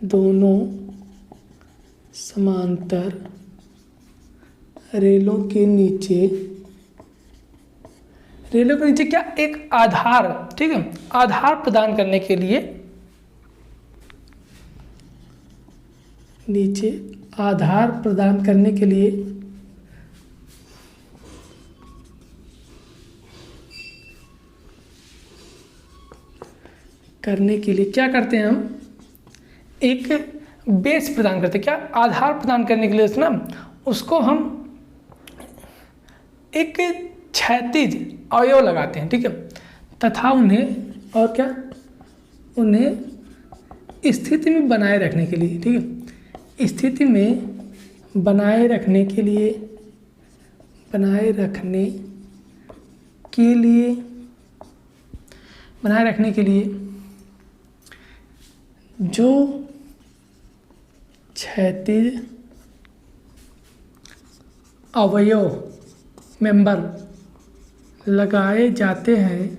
दोनों समांतर रेलों के नीचे क्या एक आधार, ठीक है, आधार प्रदान करने के लिए नीचे आधार प्रदान करने के लिए क्या करते हैं हम, एक बेस प्रदान करते हैं। क्या आधार प्रदान करने के लिए ना, उसको हम एक क्षैतिज अवयव लगाते हैं, ठीक है, तथा उन्हें और क्या, उन्हें स्थिति में बनाए रखने के लिए, ठीक है, स्थिति में बनाए रखने के लिए बनाए रखने के लिए बनाए रखने के लिए जो क्षैतिज अवयव मेंबर लगाए जाते हैं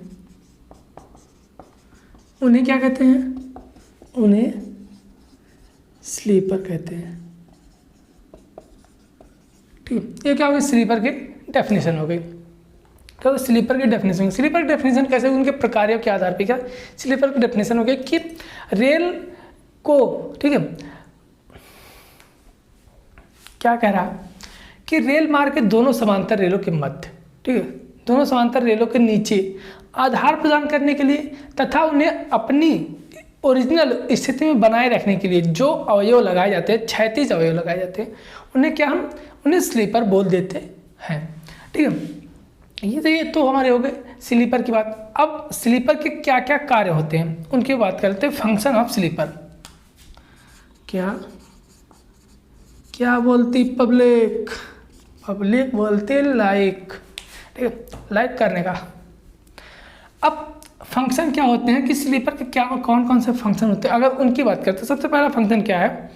उन्हें क्या कहते हैं? उन्हें स्लीपर कहते हैं। ठीक, ये क्या हो गई? स्लीपर की डेफिनेशन हो गई। तो स्लीपर की डेफिनेशन, स्लीपर की डेफिनेशन कैसे? उनके प्रकारों के आधार पे क्या स्लीपर की डेफिनेशन हो गई कि रेल को, ठीक है, क्या कह रहा कि रेल मार्ग के दोनों समांतर रेलों के मध्य, ठीक है, दोनों समांतर रेलों के नीचे आधार प्रदान करने के लिए तथा उन्हें अपनी ओरिजिनल स्थिति में बनाए रखने के लिए जो अवयव लगाए जाते हैं, क्षैतिज अवयव लगाए जाते हैं, उन्हें क्या हम उन्हें स्लीपर बोल देते हैं। ठीक है, ये तो हमारे हो गए स्लीपर की बात। अब स्लीपर के क्या क्या कार्य होते हैं उनकी बात करते हैं। फंक्शन ऑफ स्लीपर, क्या बोलती पब्लिक? पब्लिक बोलती लाइक, ठीक है, लाइक करने का। अब फंक्शन क्या होते हैं कि स्लीपर के क्या कौन कौन से फंक्शन होते हैं, अगर उनकी बात करते हैं। सबसे पहला फंक्शन क्या है?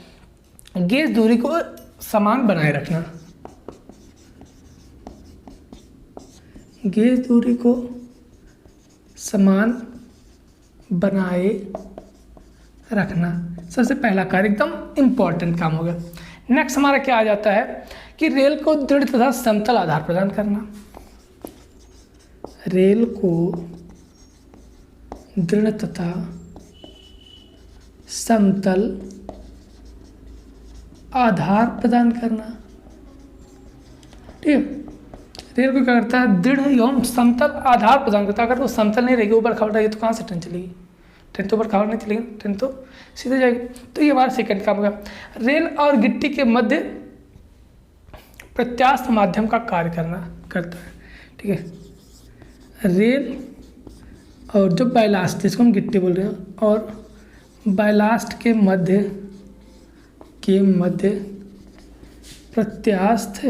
गेज दूरी को समान बनाए रखना। गेज दूरी को समान बनाए रखना सबसे पहला कार्य, एकदम इम्पॉर्टेंट काम हो गया। नेक्स्ट हमारा क्या आ जाता है कि रेल को दृढ़ तथा समतल आधार प्रदान करना। रेल को दृढ़ तथा समतल आधार प्रदान करना। ठीक है, रेल को क्या करता है? दृढ़ एवं समतल आधार प्रदान करता है। अगर वो समतल नहीं रहेगी, ऊबड़ खाबड़ रहेगी, तो कहाँ से ट्रेन चलेगी? ट्रेन तो ऊबड़ खाबड़ नहीं चलेगी, ट्रेन तो सीधे जाएगी। तो ये हमारा सेकंड काम होगा। रेल और गिट्टी के मध्य प्रत्यास्थ माध्यम का कार्य करता है। ठीक है, रेल और जो बैलास्ट, जिसको हम गिट्टी बोल रहे हैं, और बैलास्ट के मध्य प्रत्यास्थ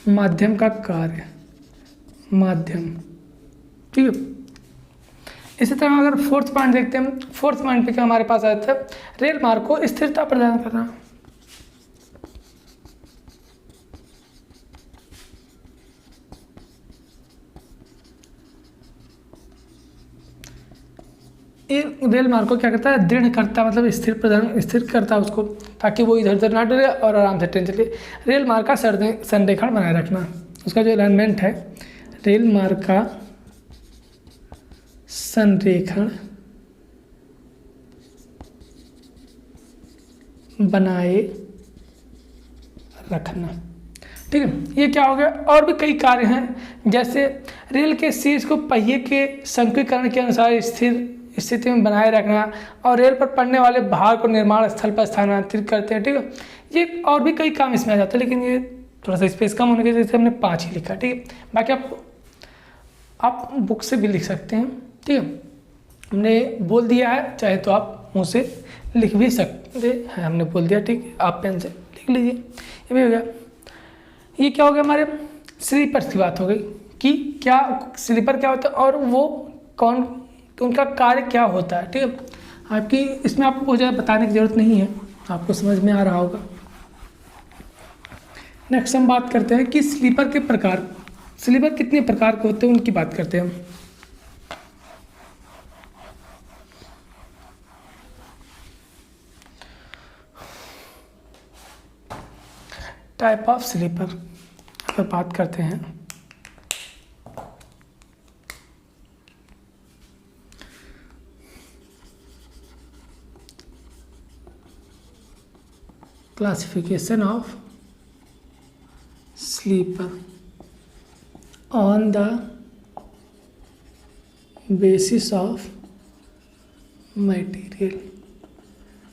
माध्यम का कार्य, माध्यम। ठीक है, इसी तरह अगर फोर्थ पॉइंट देखते हैं, फोर्थ पॉइंट पे क्या हमारे पास आया था? रेल मार्ग को स्थिरता प्रदान करना। ये रेल मार्ग को क्या करता है? दृढ़ करता, मतलब स्थिर करता है उसको, ताकि वो इधर उधर ना डरे और आराम से ट्रेन चले। रेल मार्ग का संरेखण बनाए रखना, उसका जो अलाइनमेंट है, रेल मार्ग का संरेखण बनाए रखना। ठीक है, ये क्या हो गया? और भी कई कार्य हैं, जैसे रेल के शीर्ष को पहिए के संकीकरण के अनुसार स्थिर स्थिति में बनाए रखना, और रेल पर पड़ने वाले भार को निर्माण स्थल पर स्थानांतरित करते हैं। ठीक है, ये और भी कई काम इसमें आ जाते हैं, लेकिन ये थोड़ा सा स्पेस कम होने की वजह से हमने 5 ही लिखा। ठीक है, बाकी आप बुक से भी लिख सकते हैं। ठीक है, हमने बोल दिया है, चाहे तो आप मुँह से लिख भी सकते हैं, हमने बोल दिया। ठीक है, आप पेन से लिख लीजिए। ये भी हो गया। ये क्या हो गया? हमारे स्लीपर की बात हो गई कि क्या स्लीपर क्या होता है और वो कौन, उनका कार्य क्या होता है। ठीक है, आपकी इसमें आपको बहुत ज़्यादा बताने की ज़रूरत नहीं है, आपको समझ में आ रहा होगा। नेक्स्ट हम बात करते हैं कि स्लीपर के प्रकार, स्लीपर कितने प्रकार के होते हैं उनकी बात करते हैं हम। टाइप ऑफ स्लीपर अगर बात करते हैं, classification of sleeper on the basis of material,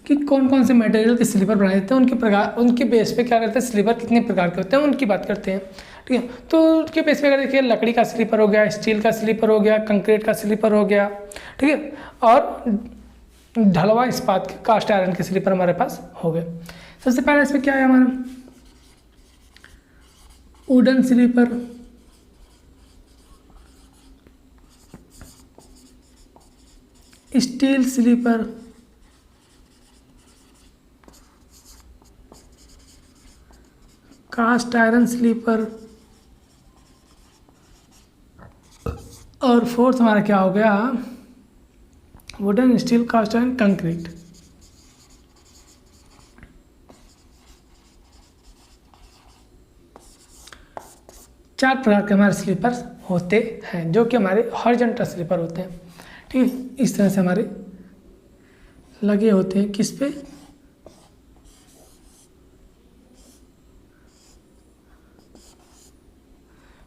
कि कौन कौन से मटेरियल के स्लीपर बनाए जाते हैं, उनके प्रकार, उनके बेस पे क्या करते हैं, स्लीपर कितने प्रकार के होते हैं उनकी बात करते हैं। ठीक है, तो उसके बेस पे अगर देखिए लकड़ी का स्लीपर हो गया, स्टील का स्लीपर हो गया, कंक्रीट का स्लीपर हो गया, ठीक है, और ढलवा इस्पात के, कास्ट आयरन के स्लीपर हमारे पास हो गए। सबसे पहले इसमें क्या है हमारा, wooden sleeper, steel sleeper, cast iron sleeper, और फोर्थ हमारा क्या हो गया, wooden, steel, cast iron, concrete. चार प्रकार के हमारे स्लीपर्स होते हैं जो कि हमारे हॉरिजॉन्टल स्लीपर होते हैं। ठीक है, इस तरह से हमारे लगे होते हैं किस पे,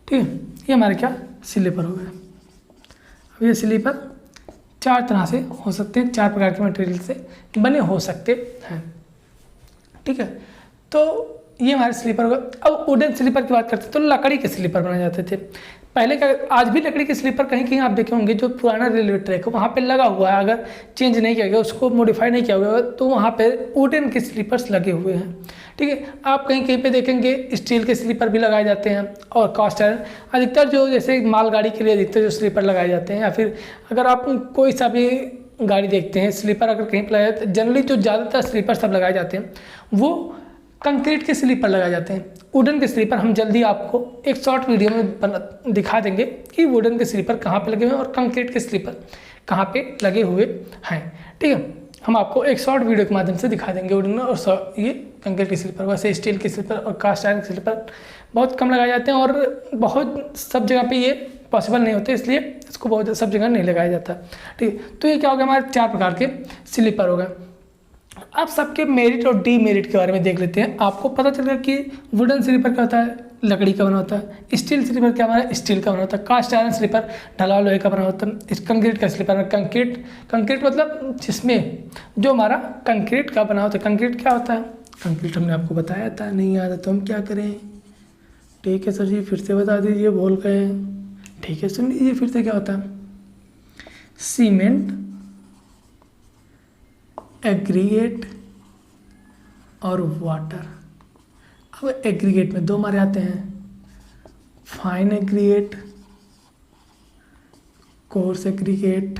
ठीक है, ये हमारे क्या स्लीपर हो गए। अब ये स्लीपर चार तरह से हो सकते हैं, चार प्रकार के मटेरियल से बने हो सकते हैं। ठीक है, तो ये हमारे स्लीपर होगा। अब वुडन स्लीपर की बात करते हैं तो लकड़ी के स्लीपर बनाए जाते थे पहले का। आज भी लकड़ी के स्लीपर कहीं कहीं आप देखे होंगे, जो पुराना रेलवे ट्रैक है वहाँ पे लगा हुआ है, अगर चेंज नहीं किया गया, उसको मॉडिफाई नहीं किया गया तो वहाँ पे वुडन के स्लीपर्स लगे हुए हैं। ठीक है, आप कहीं कहीं पे देखेंगे स्टील के स्लीपर भी लगाए जाते हैं और कास्ट आयरन। अधिकतर जो जैसे मालगाड़ी के लिए अधिकतर जो स्लीपर लगाए जाते हैं, या फिर अगर आप कोई सा भी गाड़ी देखते हैं स्लीपर अगर कहीं पर लगाया जाता है, जनरली जो ज़्यादातर स्लीपर सब लगाए जाते हैं वो कंक्रीट के स्लीपर लगाए जाते हैं। वुडन के स्लीपर हम जल्दी आपको एक शॉर्ट वीडियो में दिखा देंगे कि वुडन के स्लीपर कहाँ पे लगे हुए हैं और कंक्रीट के स्लीपर कहाँ पे लगे हुए हैं। ठीक है, हम आपको एक शॉर्ट वीडियो के माध्यम से दिखा देंगे वुडन और ये कंक्रीट के स्लीपर। वैसे स्टील के स्लीपर और कास्ट आयरन के स्लीपर बहुत कम लगाए जाते हैं और बहुत सब जगह पर ये पॉसिबल नहीं होते, इसलिए इसको बहुत सब जगह नहीं लगाया जाता। ठीक है, तो ये क्या हो गया, हमारे चार प्रकार के स्लीपर हो गए। आप सबके मेरिट और डीमेरिट के बारे में देख लेते हैं। आपको पता चलेगा कि वुडन स्लीपर क्या होता है, लकड़ी का बना होता है। स्टील स्लीपर क्या हमारा, स्टील का बना होता है। कास्ट आयरन स्लीपर ढला लोहे का बना होता है। कंक्रीट का स्लीपर में कंक्रीट मतलब जिसमें जो हमारा कंक्रीट का बना होता है। कंक्रीट क्या होता है, कंक्रीट हमने आपको बताया था, नहीं याद है तो हम क्या करें। ठीक है सर जी, फिर से बता दीजिए, भूल गए। ठीक है, सुन लीजिए फिर से क्या होता है, सीमेंट, एग्रीगेट और वाटर। अब एग्रीगेट में दो हमारे आते हैं, fine aggregate, coarse aggregate.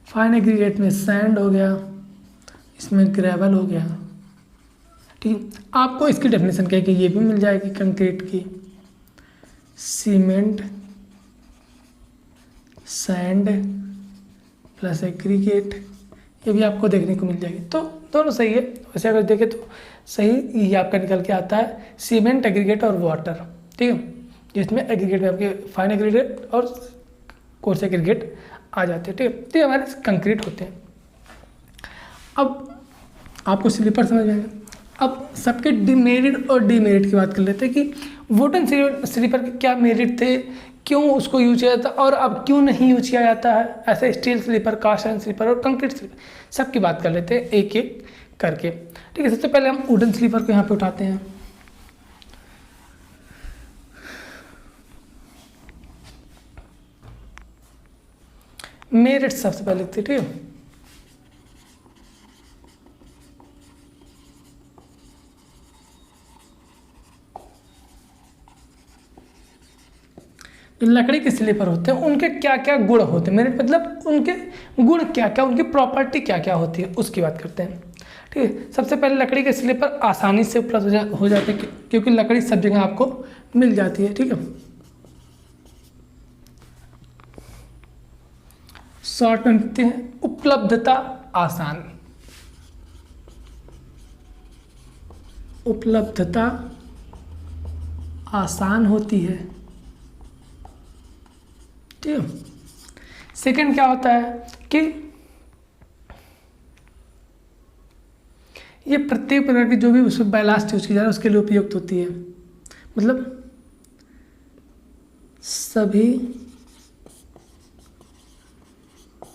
Fine aggregate में सैंड हो गया, इसमें ग्रेवल हो गया। ठीक, आपको इसकी डेफिनेशन क्या है कि ये भी मिल जाएगी कंक्रीट की, सीमेंट, सैंड प्लस एग्रीगेट, ये भी आपको देखने को मिल जाएगी। तो दोनों सही है, वैसे अगर देखें तो सही ये आपका निकल के आता है, सीमेंट, एग्रीगेट और वाटर। ठीक है, जिसमें एग्रीगेट में आपके फाइन एग्रीगेट और कोर्स एग्रीगेट आ जाते हैं। ठीक है, तो ये हमारे कंक्रीट होते हैं। अब आपको स्लीपर समझ में आएगा। अब सबके डिमेरिट और डीमेरिट की बात कर लेते हैं कि वुडन स्लीपर के क्या मेरिट थे, क्यों उसको यूज किया जाता है और अब क्यों नहीं यूज किया जाता है। ऐसे steel sleeper, cast iron sleeper और कंक्रीट स्लीपर सबकी बात कर लेते हैं एक एक करके। ठीक है, सबसे पहले हम वुडन स्लीपर को यहाँ पे उठाते हैं। मेरिट सबसे पहले लिखते, ठीक है। जो लकड़ी के स्लीपर होते हैं उनके क्या क्या गुण होते हैं, मेरिट मतलब उनके गुण क्या क्या, उनकी प्रॉपर्टी क्या क्या होती है उसकी बात करते हैं। ठीक है, सबसे पहले लकड़ी के स्लीपर आसानी से उपलब्ध हो जाते हैं क्योंकि लकड़ी सब जगह आपको मिल जाती है। ठीक है, शॉर्ट में लिखते हैं उपलब्धता आसान, उपलब्धता आसान होती है। ठीक है, सेकंड क्या होता है कि ये प्रत्येक प्रकार की जो भी उसमें बैलास्ट यूज की जा रहा है उसके लिए उपयुक्त होती है। मतलब सभी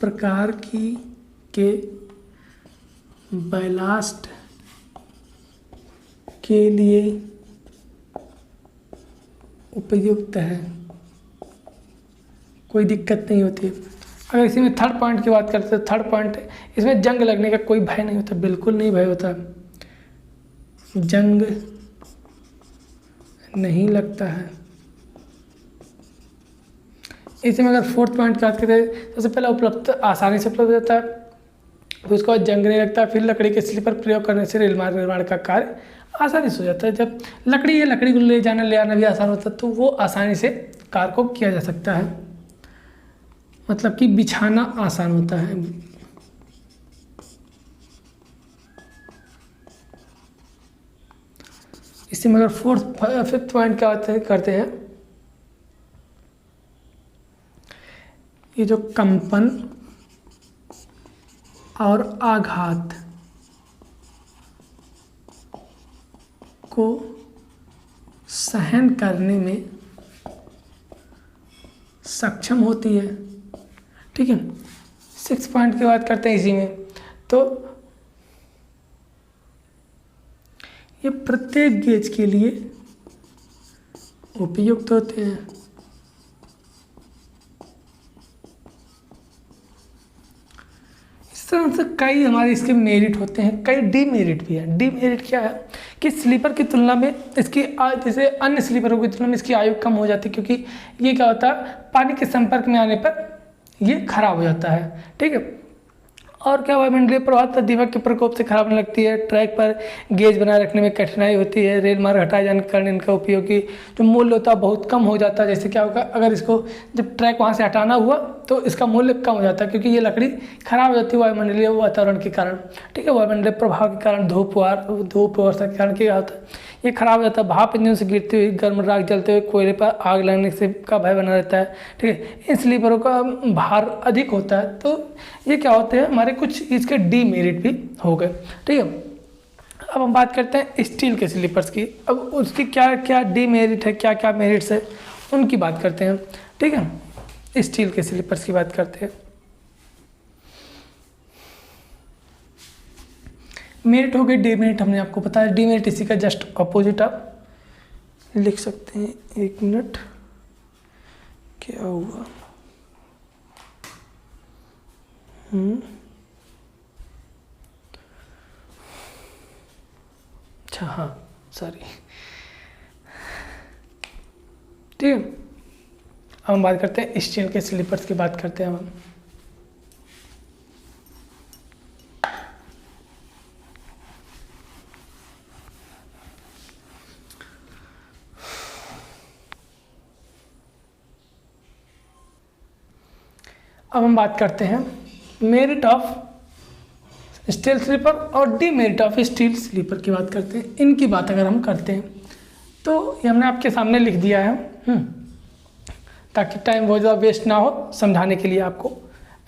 प्रकार की के बैलास्ट के लिए उपयुक्त है, कोई दिक्कत नहीं होती। अगर इसी में थर्ड पॉइंट की बात करते हैं, थर्ड पॉइंट इसमें जंग लगने का कोई भय नहीं होता, बिल्कुल नहीं भय होता, जंग नहीं लगता है। इसमें अगर फोर्थ पॉइंट की बात करें, सबसे पहले उपलब्ध आसानी से उपलब्ध होता है, फिर उसके बाद जंग नहीं लगता, फिर लकड़ी के स्लीपर प्रयोग करने से रेल मार्ग निर्माण का कार्य आसानी से हो जाता है। जब लकड़ी है, लकड़ी को ले जाना ले आना भी आसान होता है, तो वो आसानी से कार्य को किया जा सकता है, मतलब कि बिछाना आसान होता है। इसी में अगर फिफ्थ पॉइंट क्या करते हैं, ये जो कंपन और आघात को सहन करने में सक्षम होती है। ठीक है, सिक्स पॉइंट की बात करते हैं इसी में, तो ये प्रत्येक गेज के लिए उपयुक्त होते हैं। इस तरह से कई हमारे इसके मेरिट होते हैं, कई डीमेरिट भी है। डीमेरिट क्या है कि स्लीपर की तुलना में इसकी जैसे अन्य स्लीपरों की तुलना में इसकी आयु कम हो जाती है, क्योंकि ये क्या होता है, पानी के संपर्क में आने पर ये खराब हो जाता है। ठीक है, और क्या वायुमंडलीय प्रभाव तथा दीमक के प्रकोप से खराब होने लगती है, ट्रैक पर गेज बनाए रखने में कठिनाई होती है, रेल मार्ग हटाए जाने के कारण इनका उपयोगी जो मूल्य होता है बहुत कम हो जाता है। जैसे क्या होगा, अगर इसको जब ट्रैक वहाँ से हटाना हुआ तो इसका मूल्य कम हो जाता है, क्योंकि ये लकड़ी खराब हो जाती है वायुमंडलीय वातावरण के कारण। ठीक है, वायुमंडलीय प्रभाव के कारण, धूप वर्षा के कारण क्या होता है, ये खराब हो जाता है। भाप इंजन से गिरती हुई गर्म राख जलते हुए कोयले पर आग लगने से का भय बना रहता है। ठीक है, इन स्लीपरों का भार अधिक होता है, तो ये क्या होते हैं, हमारे कुछ इसके डीमेरिट भी हो गए। ठीक है, अब हम बात करते हैं स्टील के स्लीपर्स की। अब उसकी क्या क्या डीमेरिट है, क्या क्या मेरिट्स है, उनकी बात करते हैं। ठीक है, स्टील के स्लीपर्स की बात करते हैं। मेरिट हो गई, डीमेरिट हमने आपको बताया। डीमेरिट इसी का जस्ट अपोजिट आप लिख सकते हैं। एक मिनट, क्या हुआ, अच्छा हाँ सॉरी। ठीक है, अब हम बात करते हैं स्टील के स्लीपर्स की बात करते हैं हम। अब हम बात करते हैं मेरिट ऑफ स्टील स्लीपर और डीमेरिट ऑफ स्टील स्लीपर की बात करते हैं। इनकी बात अगर हम करते हैं तो ये हमने आपके सामने लिख दिया है, ताकि टाइम बहुत ज़्यादा वेस्ट ना हो, समझाने के लिए आपको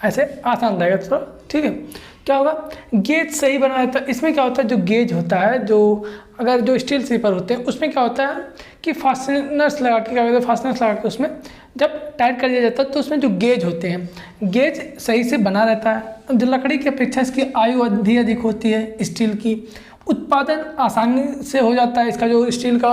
ऐसे आसान रहेगा थोड़ा। ठीक है, क्या होगा, गेज सही बना रहता है। इसमें क्या होता है, जो गेज होता है, जो स्टील स्लीपर होते हैं उसमें क्या होता है कि फास्टनर्स लगा के, क्या कहते हैं, फास्टनर्स लगा के उसमें जब टाइट कर दिया जाता है तो उसमें जो गेज होते हैं, गेज सही से बना रहता है। जो लकड़ी की अपेक्षा इसकी आयु अधिक होती है स्टील की, उत्पादन आसानी से हो जाता है। इसका जो स्टील का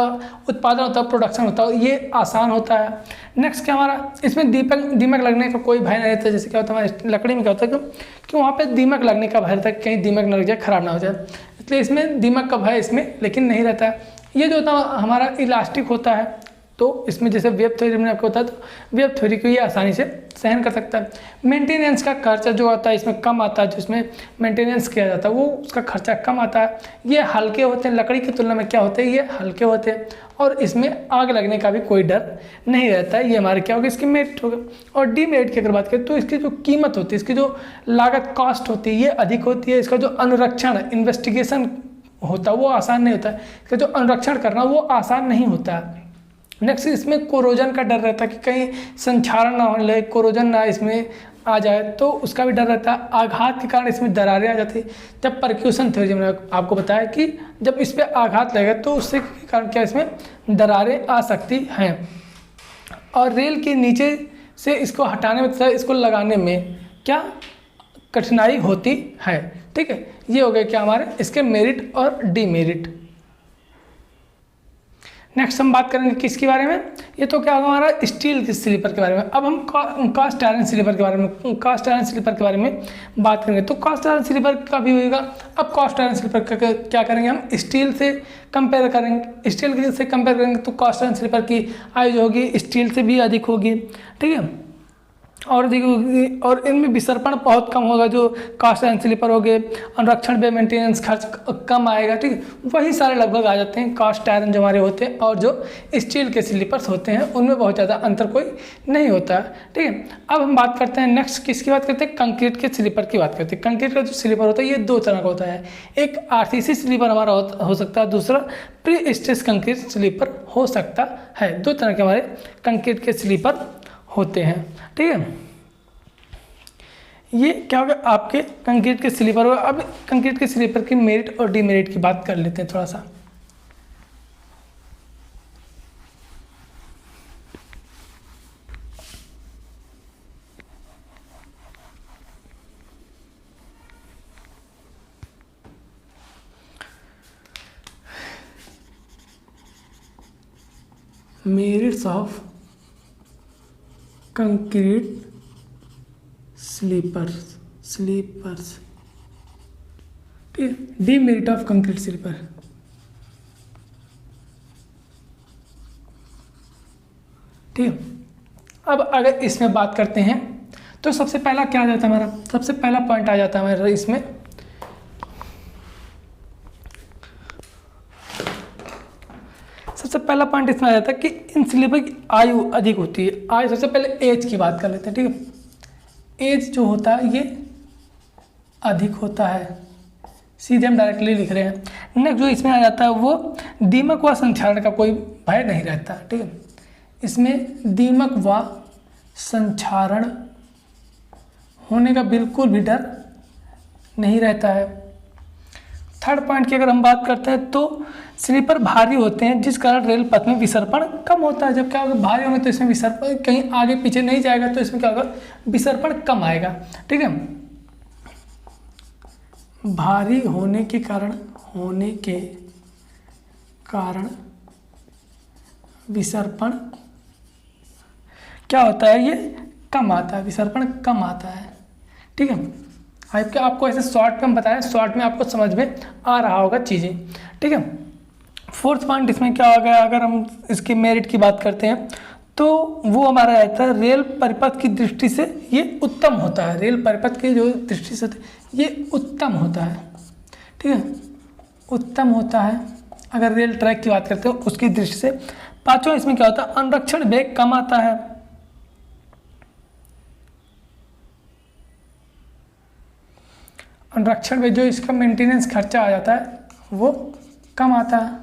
उत्पादन होता है, प्रोडक्शन होता है, ये आसान होता है। नेक्स्ट क्या हमारा, इसमें दीमक लगने का कोई भय नहीं रहता। जैसे क्या होता है हमारे लकड़ी में क्या होता है कि वहाँ पे दीमक लगने का भय रहता है, कहीं दीमक न लग जाए, खराब ना हो जाए, इसलिए इसमें दीमक का भय इसमें लेकिन नहीं रहता है। ये जो होता है हमारा इलास्टिक होता है, तो इसमें जैसे वेब थ्योरी में आपको बताया, तो वेब थ्योरी को ये आसानी से सहन कर सकता है। मेंटेनेंस का खर्चा जो आता है इसमें कम आता है, जिसमें मेंटेनेंस किया जाता है वो उसका खर्चा कम आता है। ये हल्के होते हैं, लकड़ी की तुलना में क्या होते हैं, ये हल्के होते हैं, और इसमें आग लगने का भी कोई डर नहीं रहता है। ये हमारे क्या होगा, इसकी मेरिट होगा। और डीमेरिट की अगर बात करें तो इसकी जो कीमत होती है, इसकी जो लागत कॉस्ट होती है, ये अधिक होती है। इसका जो अनुरक्षण इन्वेस्टिगेशन होता है वो आसान नहीं होता है, इसका जो अनुरक्षण करना वो आसान नहीं होता है। नेक्स्ट, इसमें कोरोजन का डर रहता है कि कहीं संक्षारण ना हो, कोरोजन ना इसमें आ जाए, तो उसका भी डर रहता है। आघात के कारण इसमें दरारें आ जाती है। जब परक्यूशन थ्योरी में आपको बताया कि जब इस पर आघात लगेगा तो उससे कारण क्या इसमें दरारें आ सकती हैं। और रेल के नीचे से इसको हटाने में तथा इसको लगाने में क्या कठिनाई होती है। ठीक है, ये हो गए क्या हमारे इसके मेरिट और डीमेरिट। नेक्स्ट हम बात करेंगे किसके बारे में, ये तो क्या होगा हमारा स्टील के स्लीपर के बारे में। अब हम कास्ट आयरन स्लीपर के बारे में बात करेंगे। तो कास्ट आयरन स्लीपर का भी होगा। अब कास्ट आयरन स्लीपर का क्या करेंगे हम, स्टील से कंपेयर करेंगे। स्टील से कंपेयर करेंगे तो कास्ट आयरन स्लीपर की आयु जो होगी स्टील से भी अधिक होगी, ठीक है, और अधिक होगी, और इनमें विसर्पण बहुत कम होगा। जो कास्ट आयरन स्लीपर हो गए, अनुरक्षण बे मेंटेनेंस खर्च कम आएगा, ठीक है, वही सारे लगभग आ जाते हैं कास्ट आयरन जो हमारे होते हैं, और जो स्टील के स्लीपर्स होते हैं उनमें बहुत ज़्यादा अंतर कोई नहीं होता है, ठीक है। अब हम बात करते हैं नेक्स्ट किसकी बात करते हैं, कंक्रीट के स्लीपर की बात करते हैं। कंक्रीट का जो स्लीपर होता है ये दो तरह का होता है, एक आरसीसी स्लीपर हमारा हो सकता है, दूसरा प्री स्ट्रेस कंक्रीट स्लीपर हो सकता है। दो तरह के हमारे कंक्रीट के स्लीपर होते हैं, ठीक है। ये क्या होगा आपके कंक्रीट के स्लीपर होगा। अब कंक्रीट के स्लीपर की मेरिट और डीमेरिट की बात कर लेते हैं थोड़ा सा। मेरिट्स ऑफ कंक्रीट स्लीपर्स, ठीक है, डीमेरिट ऑफ कंक्रीट स्लीपर। ठीक है, अब अगर इसमें बात करते हैं तो सबसे पहला क्या आ जाता है हमारा, सबसे पहला पॉइंट आ जाता है हमारा इसमें, सबसे पहला पॉइंट इसमें आ जाता है कि इन स्लीपर की आयु अधिक होती है। आयु, सबसे पहले एज की बात कर लेते हैं, ठीक है। एज जो होता है ये अधिक होता है, सीधे हम डायरेक्टली लिख रहे हैं। नेक्स्ट जो इसमें आ जाता है वो दीमक व संक्षारण का कोई भय नहीं रहता, ठीक है, इसमें दीमक व संक्षारण होने का बिल्कुल भी डर नहीं रहता है। थर्ड पॉइंट की अगर हम बात करते हैं तो स्लीपर भारी होते हैं जिस कारण रेल पथ में विसर्पण कम होता है। जब क्या होगा भारी होंगे तो इसमें विसर्पण कहीं आगे पीछे नहीं जाएगा, तो इसमें क्या होगा विसर्पण कम आएगा, ठीक है। भारी होने के कारण विसर्पण क्या होता है, ये कम आता है, विसर्पण कम आता है, ठीक है। आपको ऐसे शॉर्ट में बताया, शॉर्ट में आपको समझ में आ रहा होगा चीज़ें, ठीक है। फोर्थ पॉइंट इसमें क्या हो गया, अगर हम इसके मेरिट की बात करते हैं तो वो हमारा रहता है रेल परिपथ की दृष्टि से ये उत्तम होता है। रेल परिपथ की जो दृष्टि से ये उत्तम होता है, ठीक है, उत्तम होता है अगर रेल ट्रैक की बात करते हैं उसकी दृष्टि से। पांचवा इसमें क्या होता है, अनुरक्षण वेग कम आता है, अनुरक्षण में जो इसका मेंटेनेंस खर्चा आ जाता है वो कम आता है।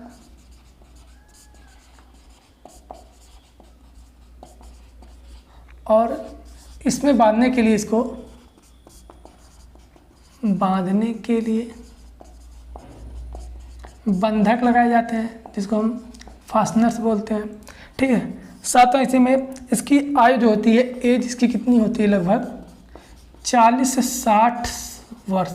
और इसमें बांधने के लिए, इसको बांधने के लिए बंधक लगाए जाते हैं जिसको हम फास्टनर्स बोलते हैं, ठीक है। सातवां इसी में इसकी आयु जो होती है, एज इसकी कितनी होती है, लगभग 40 से 60 वर्ष,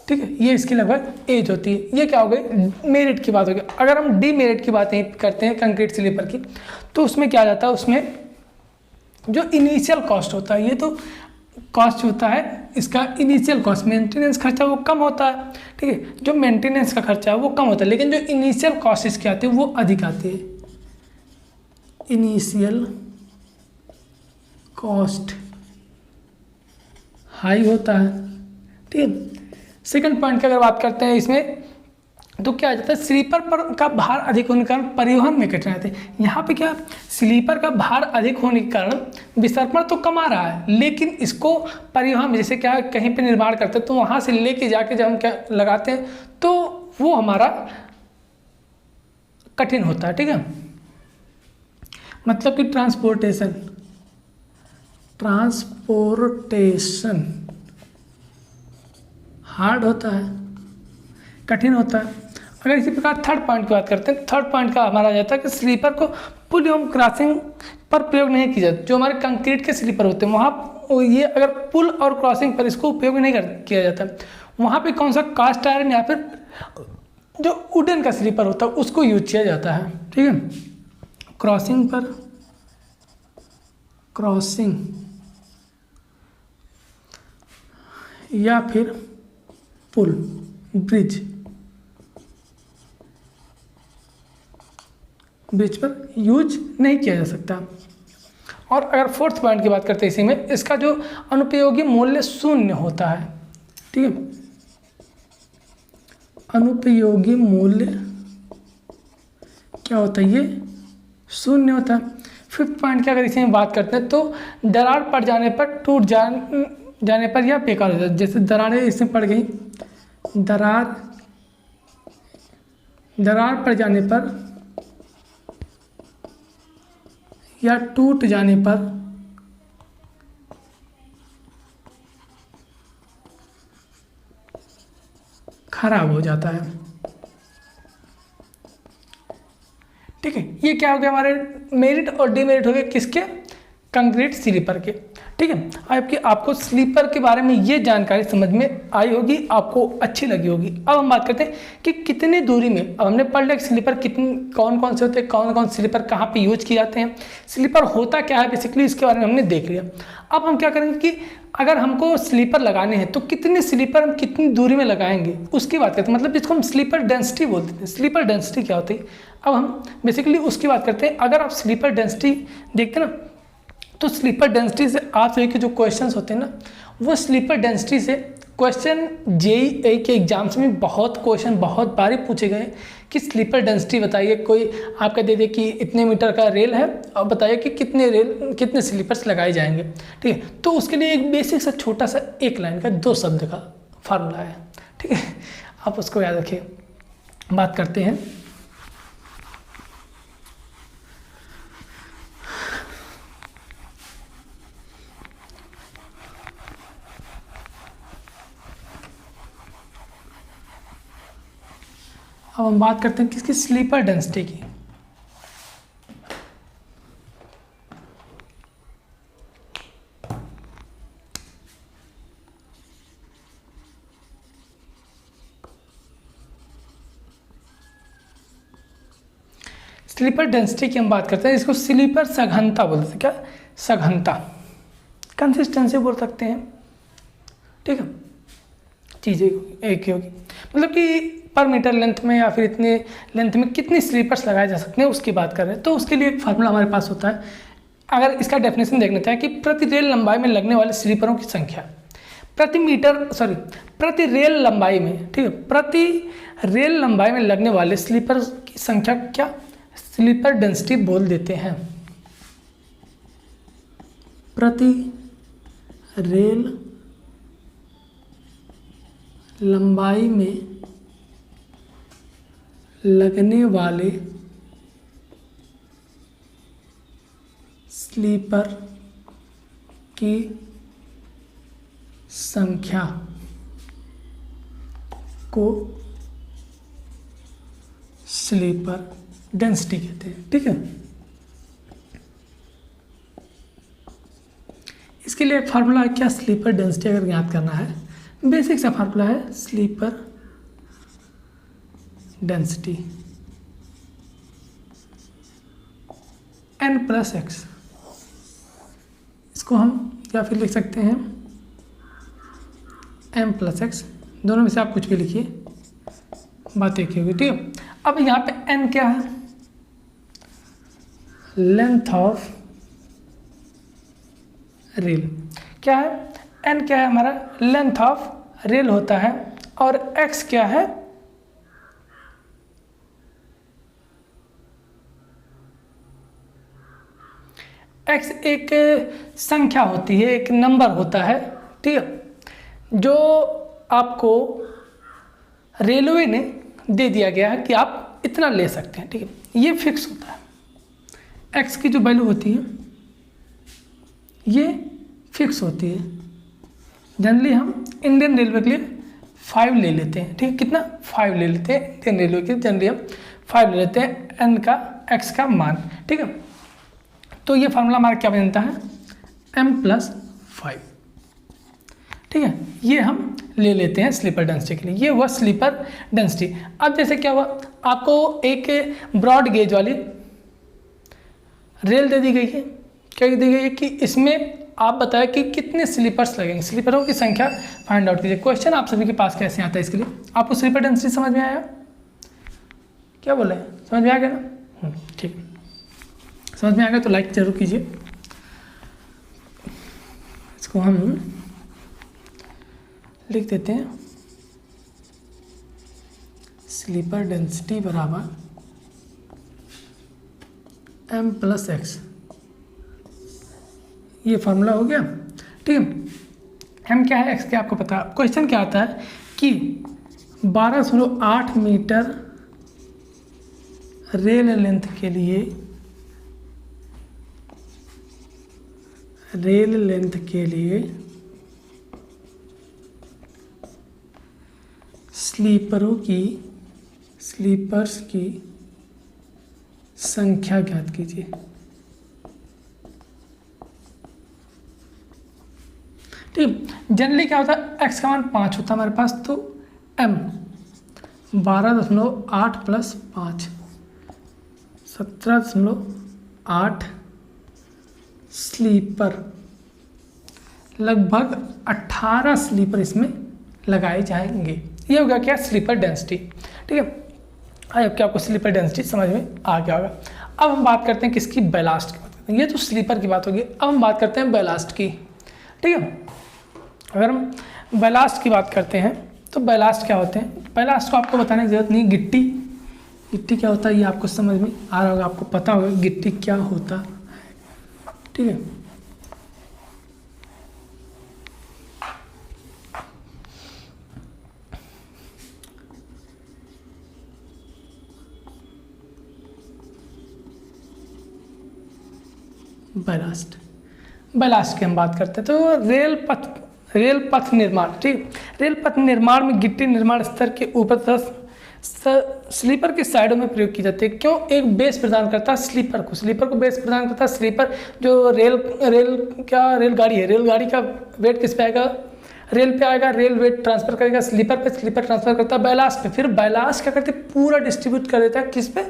ठीक है, ये इसकी लगभग एज होती है। ये क्या हो गई मेरिट की बात हो गई। अगर हम डीमेरिट की बातें करते हैं कंक्रीट स्लीपर की, तो उसमें क्या जाता है, उसमें जो इनिशियल कॉस्ट होता है, ये तो कॉस्ट होता है इसका इनिशियल कॉस्ट, मेंटेनेंस खर्चा वो कम होता है, ठीक है, जो मेंटेनेंस का खर्चा है वो कम होता है, लेकिन जो इनिशियल कॉस्ट इसकी आती है वो अधिक आती है। इनिशियल कॉस्ट हाई होता है, ठीक है। सेकंड पॉइंट की अगर बात करते हैं इसमें तो क्या आ जाता है, स्लीपर पर का भार अधिक होने के कारण परिवहन में कठिनाई आती है। यहाँ पे क्या, स्लीपर का भार अधिक होने के कारण विसर्पण तो कम आ रहा है, लेकिन इसको परिवहन में, जैसे क्या कहीं पे निर्माण करते हैं तो वहाँ से लेके जाके जब हम क्या लगाते हैं तो वो हमारा कठिन होता है, ठीक है। मतलब कि ट्रांसपोर्टेशन हार्ड होता है, कठिन होता है। अगर इसी प्रकार थर्ड पॉइंट की बात करते हैं, थर्ड पॉइंट का हमारा जाता है कि स्लीपर को पुल एवं क्रॉसिंग पर प्रयोग नहीं की जाती। जो हमारे कंक्रीट के स्लीपर होते हैं वहाँ ये अगर पुल और क्रॉसिंग पर इसको उपयोग नहीं किया जाता, वहाँ पे कौन सा कास्ट आयरन या फिर जो वुडन का स्लीपर होता है उसको यूज किया जाता है। ठीक है, क्रॉसिंग पर, क्रॉसिंग या फिर पुल, ब्रिज पर यूज नहीं किया जा सकता। और अगर फोर्थ पॉइंट की बात करते हैं इसी में, इसका जो अनुपयोगी मूल्य शून्य होता है। ठीक है, अनुपयोगी मूल्य क्या होता है, ये शून्य होता है। फिफ्थ पॉइंट की अगर इसी में बात करते हैं तो दरार पड़ जाने पर, टूट जाने पर या बेकार हो जाता है। जैसे दरारें इसमें पड़ गई, दरार पड़ जाने पर या टूट जाने पर खराब हो जाता है। ठीक है, ये क्या हो गया, हमारे मेरिट और डिमेरिट हो गए किसके, कंक्रीट स्लीपर के। ठीक है, आपको स्लीपर के बारे में ये जानकारी समझ में आई होगी, आपको अच्छी लगी होगी। अब हम बात करते हैं कि कितनी दूरी में, अब हमने पढ़ लिया स्लीपर कौन कौन से होते हैं, कौन कौन स्लीपर कहाँ पे यूज किए जाते हैं, स्लीपर होता क्या है बेसिकली, इसके बारे में हमने देख लिया। अब हम क्या करेंगे कि अगर हमको स्लीपर लगाने हैं तो कितने स्लीपर हम कितनी दूरी में लगाएंगे उसकी बात करते हैं, मतलब जिसको हम स्लीपर डेंसिटी बोलते हैं। स्लीपर डेंसिटी क्या होती है, अब हम बेसिकली उसकी बात करते हैं। अगर आप स्लीपर डेंसिटी देखते हैं ना, तो स्लीपर डेंसिटी से आप सभी के जो क्वेश्चंस होते हैं ना, वो स्लीपर डेंसिटी से क्वेश्चन जेईई के एग्जाम्स में बहुत बारी पूछे गए कि स्लीपर डेंसिटी बताइए। कोई आपका दे दे कि इतने मीटर का रेल है और बताइए कि कितने स्लीपर्स लगाए जाएंगे। ठीक है, तो उसके लिए एक बेसिक सा छोटा सा एक लाइन का 2 शब्द का फार्मूला है। ठीक है, आप उसको याद रखिए। बात करते हैं अब हम बात करते हैं किसकी, स्लीपर डेंसिटी की। स्लीपर डेंसिटी की हम बात करते हैं, इसको स्लीपर सघनता बोलते हैं। क्या, सघनता, कंसिस्टेंसी बोल सकते हैं। ठीक है, चीज़ें एक ही होगी, मतलब कि पर मीटर लेंथ में या फिर इतने लेंथ में कितनी स्लीपर्स लगाए जा सकते हैं उसकी बात कर रहे हैं। तो उसके लिए एक फार्मूला हमारे पास होता है। अगर इसका डेफिनेशन देखना चाहें कि प्रति रेल लंबाई में लगने वाले स्लीपरों की संख्या प्रति रेल लंबाई में, ठीक है, प्रति रेल लंबाई में लगने वाले स्लीपर की संख्या क्या, स्लीपर डेंसिटी बोल देते हैं। प्रति रेल लंबाई में लगने वाले स्लीपर की संख्या को स्लीपर डेंसिटी कहते हैं। ठीक है, इसके लिए एक फार्मूला है क्या, स्लीपर डेंसिटी अगर याद करना है, बेसिक सा फार्मूला है स्लीपर डेंसिटी n+x। इसको हम या फिर लिख सकते हैं m+x, दोनों में से आप कुछ भी लिखिए, बात एक ही होगी। ठीक है, अब यहाँ पे n क्या है, लेंथ ऑफ रेल। क्या है, n क्या है हमारा, लेंथ ऑफ रेल होता है, और x क्या है, x एक संख्या होती है, एक नंबर होता है। ठीक है, जो आपको रेलवे ने दे दिया गया है कि आप इतना ले सकते हैं। ठीक है, ये फिक्स होता है। x की जो वैल्यू होती है ये फिक्स होती है। जनरली हम इंडियन रेलवे के लिए 5 ले लेते हैं। ठीक है, कितना, 5 ले लेते हैं इंडियन रेलवे के, जनरली हम 5 ले लेते हैं n का, x का मान। ठीक है, तो ये फार्मूला हमारा क्या बनता है, m+5। ठीक है, ये हम ले लेते हैं स्लीपर डेंसिटी के लिए। ये हुआ स्लीपर डेंसिटी। अब जैसे क्या हुआ, आपको एक ब्रॉड गेज वाली रेल दे दी गई है, क्या दी गई है कि इसमें आप बताएं कि कितने स्लीपर्स लगेंगे, स्लीपरों की संख्या फाइंड आउट कीजिए। क्वेश्चन आप सभी के पास कैसे आता है, इसके लिए आपको स्लीपर डेंसिटी समझ में आया, क्या बोले, समझ में आ गया ना? ठीक, समझ में आ गया तो लाइक जरूर कीजिए। इसको हम लिख देते हैं, स्लीपर डेंसिटी बराबर m+x, ये फार्मूला हो गया। ठीक है, m क्या है, x क्या आपको पता है। क्वेश्चन क्या आता है कि 12.8 मीटर रेल लेंथ के लिए, रेल लेंथ के लिए स्लीपर्स की संख्या ज्ञात कीजिए। ठीक, जनरली क्या होता है, x का मान 5 होता है हमारे पास, तो m 12.8 + 5 17.8 स्लीपर, लगभग 18 स्लीपर इसमें लगाए जाएंगे। ये होगा क्या, स्लीपर डेंसिटी। ठीक है, अब क्या आपको स्लीपर डेंसिटी समझ में आ गया होगा। अब हम बात करते हैं किसकी, बैलास्ट की बात करते हैं। ये तो स्लीपर की बात होगी, अब हम बात करते हैं बैलास्ट की। ठीक है, अगर हम बैलास्ट की बात करते हैं तो बैलास्ट क्या होते हैं, बैलास्ट को आपको बताने की जरूरत नहीं। गिट्टी क्या होता है ये आपको समझ में आ रहा होगा, आपको पता होगा गिट्टी क्या होता है। ठीक है, बैलास्ट की हम बात करते हैं तो रेल पथ निर्माण। ठीक, रेल पथ निर्माण में गिट्टी निर्माण स्तर के ऊपर तथा स्लीपर के साइडों में प्रयोग की जाती है। क्यों, एक बेस प्रदान करता है स्लीपर को बेस प्रदान करता है। स्लीपर जो रेलगाड़ी है, रेलगाड़ी का वेट किस पे आएगा, रेल पे आएगा, रेल वेट ट्रांसफर करेगा स्लीपर पे, स्लीपर ट्रांसफर करता है बैलास्ट पे, फिर बैलास्ट क्या करते हैं, पूरा डिस्ट्रीब्यूट कर देता है किस पे,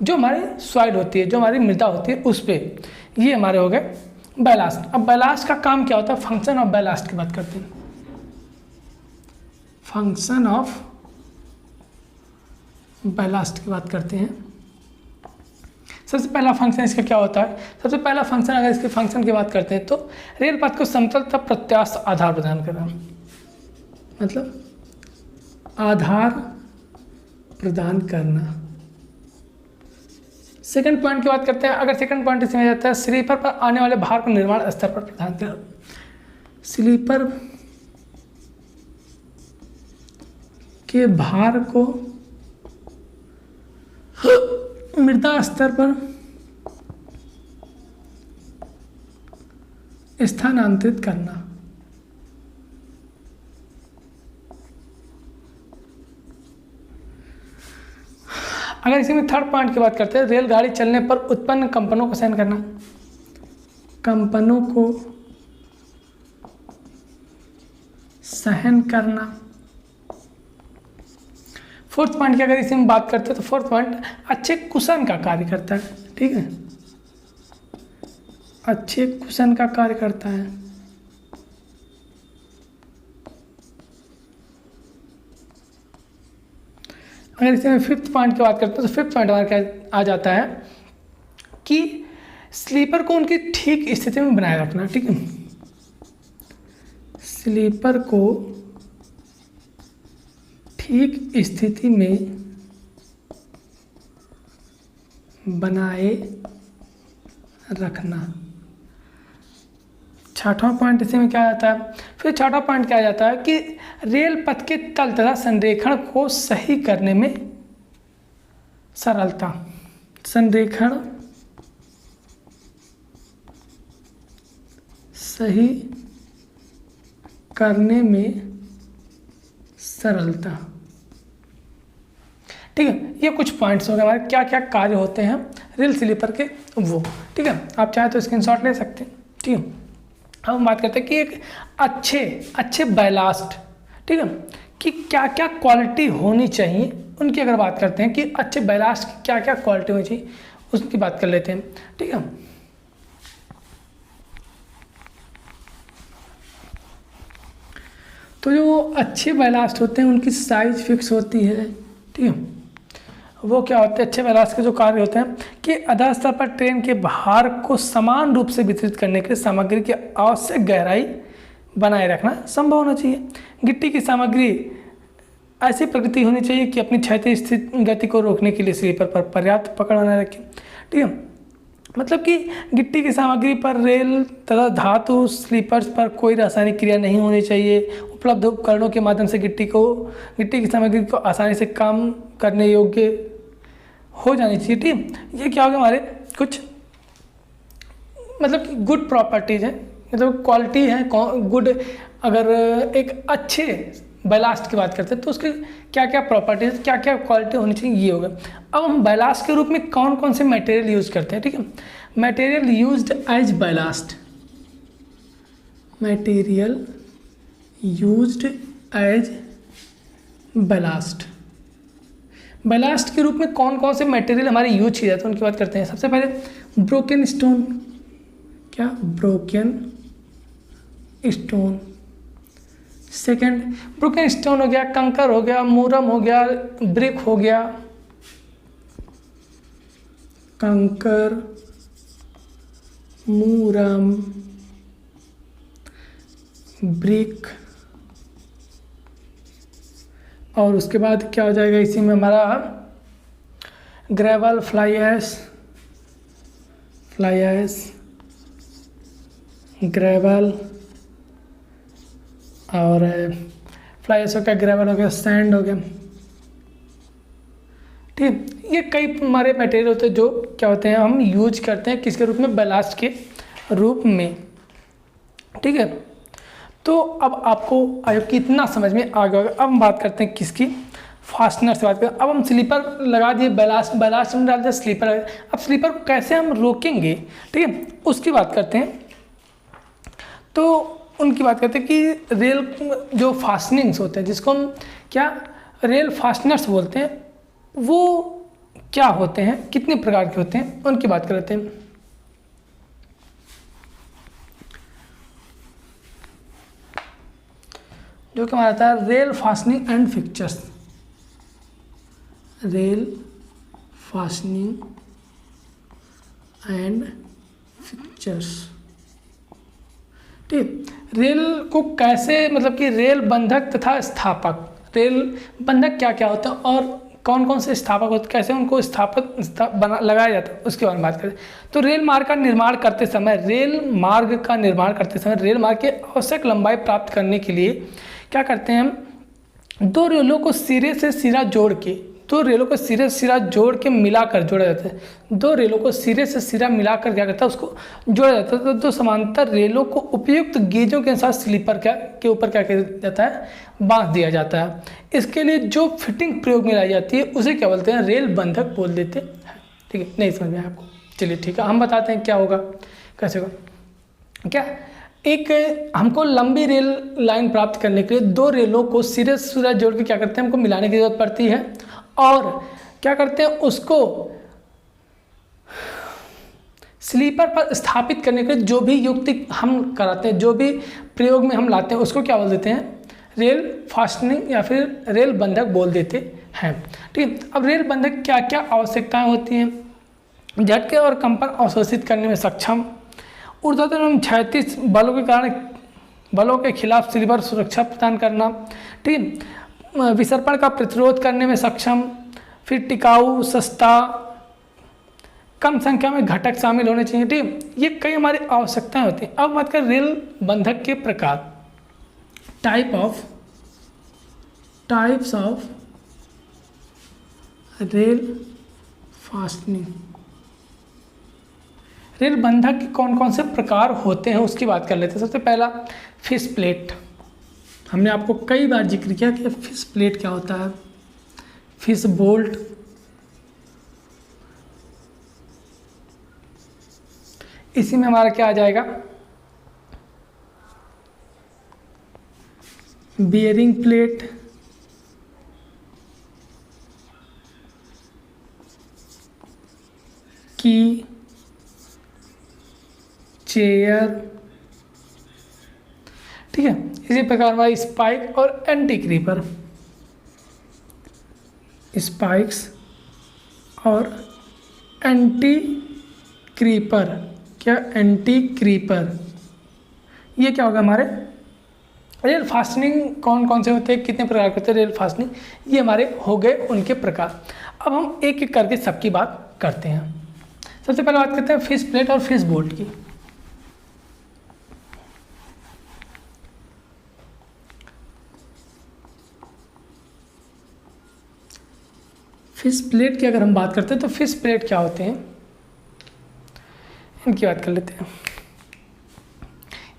जो हमारी सॉइल होती है, जो हमारी मृदा होती है उस पे। ये हमारे हो गए बैलास्ट। अब बैलास्ट का काम क्या होता है, फंक्शन ऑफ बैलास्ट की बात करते हैं। फंक्शन ऑफ बैलास्ट की बात करते हैं। सबसे पहला फंक्शन इसका क्या होता है, सबसे पहला फंक्शन अगर इसके फंक्शन की बात करते हैं तो रेल पथ को समतल तथा प्रत्यास्थ आधार प्रदान करना, मतलब आधार प्रदान करना। सेकंड पॉइंट की बात करते हैं, अगर सेकंड पॉइंट इसमें जाता है स्लीपर पर आने वाले भार को निर्माण स्तर पर प्रदान करना। स्लीपर के भार को मृदा स्तर पर स्थानांतरित करना। अगर इसी में थर्ड पॉइंट की बात करते हैं, रेलगाड़ी चलने पर उत्पन्न कंपनों को सहन करना, कंपनों को सहन करना। फोर्थ पॉइंट की अगर इसी में बात करते हैं तो फोर्थ पॉइंट अच्छे कुशन का कार्य करता है। ठीक है, अच्छे कुशन का कार्य करता है। अगर इसमें फिफ्थ पॉइंट की बात करते हैं तो फिफ्थ पॉइंट हमारा क्या आ जाता है कि स्लीपर को उनकी ठीक स्थिति में बनाए रखना। ठीक है, स्लीपर को ठीक स्थिति में बनाए रखना। छठवां पॉइंट इसमें क्या आता है, फिर छठवां पॉइंट क्या आ जाता है कि रेल पथ के तल तथा संरेखण को सही करने में सरलता। संरेखण सही करने में सरलता। ठीक है, ये कुछ पॉइंट्स हो गए हमारे, क्या क्या कार्य होते हैं रेल स्लीपर के वो, ठीक है। आप चाहे तो स्क्रीनशॉट ले सकते हैं, ठीक है। अब हम बात करते हैं कि एक अच्छे बैलास्ट, ठीक है, कि क्या क्या क्वालिटी होनी चाहिए उनकी अगर बात करते हैं कि अच्छे बैलास्ट की क्या क्या क्वालिटी होनी चाहिए उसकी बात कर लेते हैं, ठीक है। तो जो अच्छे बैलास्ट होते हैं उनकी साइज फिक्स होती है, ठीक है। वो क्या होते हैं, अच्छे बैलास्ट के जो कार्य होते हैं कि आधा स्तर पर ट्रेन के भार को समान रूप से वितरित करने के लिए सामग्री की आवश्यक गहराई बनाए रखना संभव होना चाहिए। गिट्टी की सामग्री ऐसी प्रकृति होनी चाहिए कि अपनी क्षैतिज स्थित गति को रोकने के लिए स्लीपर पर पर्याप्त पकड़ बनाए रखे, ठीक है। मतलब कि गिट्टी की सामग्री पर रेल तथा धातु स्लीपर्स पर कोई रासायनिक क्रिया नहीं होनी चाहिए। उपलब्ध उपकरणों के माध्यम से गिट्टी की सामग्री को आसानी से काम करने योग्य हो जानी चाहिए, ठीक। ये क्या होगा, हमारे कुछ मतलब कि गुड प्रॉपर्टीज हैं, मतलब क्वालिटी है गुड। अगर एक अच्छे बैलास्ट की बात करते हैं तो उसके क्या क्या प्रॉपर्टीज, क्या क्या क्वालिटी होनी चाहिए, ये होगा। अब हम बैलास्ट के रूप में कौन कौन से मटेरियल यूज़ करते हैं, ठीक है। Material used as ballast, material used as ballast, ballast के रूप में कौन कौन से मटेरियल हमारे यूज किए जाते हैं उनकी बात करते हैं। सबसे पहले ब्रोकन स्टोन, क्या broken stone. Second broken stone हो गया, कंकर हो गया, मूरम हो गया, ब्रिक हो गया, कंकर, मूरम, ब्रिक। और उसके बाद क्या हो जाएगा इसी में हमारा ग्रेवल, फ्लाई ऐश, ग्रेवल और फ्लाई ऐश हो गया, ग्रेवल हो गया, सैंड हो गया, ठीक। ये कई हमारे मटेरियल होते हैं जो क्या होते हैं हम यूज करते हैं किसके रूप में, बैलास्ट के रूप में, ठीक है। तो अब आपको आयोग की इतना समझ में आ गया होगा। अब हम बात करते हैं किसकी, फास्टनर से बात करें। अब हम स्लीपर लगा दिए, बैलास्ट में डाल दिया स्लीपर। अब स्लीपर को कैसे हम रोकेंगे, ठीक है, उसकी बात करते हैं। तो उनकी बात करते हैं कि रेल जो फास्टनिंग्स होते हैं जिसको हम क्या रेल फास्टनर्स बोलते हैं, वो क्या होते हैं, कितने प्रकार के होते हैं, उनकी बात कर लेते हैं। जो कि हमारा था rail fastening and fixtures, rail fastening and fixtures, ठीक। रेल को कैसे, मतलब कि रेल बंधक तथा स्थापक, रेल बंधक क्या क्या होता है और कौन कौन से स्थापक होते, कैसे उनको लगाया जाता है उसके बारे में बात करें। तो रेल मार्ग का निर्माण करते समय रेल मार्ग की आवश्यक लंबाई प्राप्त करने के लिए क्या करते हैं हम, दो रेलों को सिरे से सिरा जोड़ के मिलाकर जोड़ा जाता है। दो रेलों को सिरे से सिरा मिलाकर क्या करता है, उसको जोड़ा जाता है। तो दो समांतर रेलों को उपयुक्त गेजों के अनुसार स्लीपर के ऊपर क्या किया जाता है, बांध दिया जाता है। इसके लिए जो फिटिंग प्रयोग में लाई जाती है उसे क्या बोलते हैं, रेल बंधक बोल देते हैं, ठीक है। नहीं समझ में आया आपको, चलिए ठीक है, हम बताते हैं क्या होगा, कैसे होगा। क्या एक हमको लंबी रेल लाइन प्राप्त करने के लिए दो रेलों को सिरे से सिरा जोड़ के क्या करते हैं, हमको मिलाने की जरूरत पड़ती है। और क्या करते हैं, उसको स्लीपर पर स्थापित करने के लिए जो भी युक्ति हम कराते हैं, जो भी प्रयोग में हम लाते हैं, उसको क्या बोल देते हैं, रेल फास्टनिंग या फिर रेल बंधक बोल देते हैं, ठीक। अब रेल बंधक क्या क्या आवश्यकताएं होती हैं, झटके और कंपन अवशोषित करने में सक्षम, ऊर्ध्वाधर एवं क्षैतिज बलों के खिलाफ स्लीपर सुरक्षा प्रदान करना, ठीक। विसर्पण का प्रतिरोध करने में सक्षम, फिर टिकाऊ, सस्ता, कम संख्या में घटक शामिल होने चाहिए, ठीक। ये कई हमारी आवश्यकताएं होती हैं। अब बात करें रेल बंधक के प्रकार, types of rail fastening. Rail बंधक के कौन कौन से प्रकार होते हैं उसकी बात कर लेते हैं। सबसे पहला फिश प्लेट, हमने आपको कई बार जिक्र किया कि फिश प्लेट क्या होता है, फिश बोल्ट, इसी में हमारा क्या आ जाएगा, बियरिंग प्लेट, की, चेयर, ठीक है। इसी प्रकार हमारी स्पाइक और एंटी क्रीपर, स्पाइक्स और एंटी क्रीपर, क्या एंटी क्रीपर, ये क्या होगा हमारे रेल फास्टनिंग। कौन कौन से होते हैं, कितने प्रकार के होते हैं रेल फास्टनिंग, ये हमारे हो गए उनके प्रकार। अब हम एक एक करके सबकी बात करते हैं। सबसे पहले बात करते हैं फिश प्लेट और फिश बोल्ट की। फिश प्लेट की अगर हम बात करते हैं तो फिश प्लेट क्या होते हैं, इनकी बात कर लेते हैं।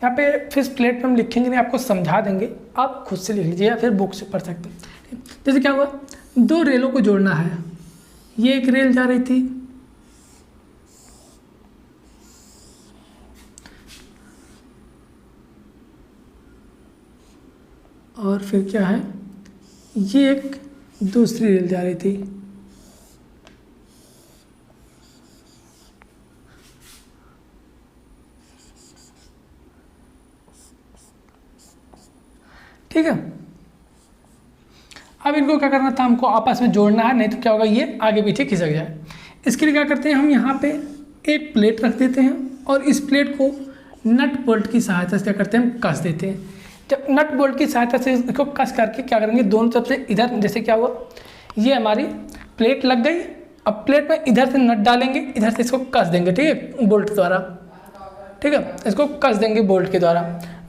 यहाँ पे फिश प्लेट में हम लिखेंगे नहीं, आपको समझा देंगे, आप खुद से लिख लीजिए या फिर बुक से पढ़ सकते हैं। जैसे क्या हुआ, दो रेलों को जोड़ना है, ये एक रेल जा रही थी, और फिर क्या है, ये एक दूसरी रेल जा रही थी, ठीक है। अब इनको क्या करना था, हमको आपस में जोड़ना है, नहीं तो क्या होगा ये आगे पीछे खिसक जाए। इसके लिए क्या करते हैं, हम यहाँ पे एक प्लेट रख देते हैं और इस प्लेट को नट बोल्ट की सहायता से क्या करते हैं, हम कस देते हैं। जब नट बोल्ट की सहायता से इसको कस करके क्या करेंगे, दोनों तरफ से इधर, जैसे क्या हुआ, ये हमारी प्लेट लग गई, अब प्लेट में इधर से नट डालेंगे, इधर से इसको कस देंगे, ठीक है, बोल्ट द्वारा, ठीक है, इसको कस देंगे बोल्ट के द्वारा।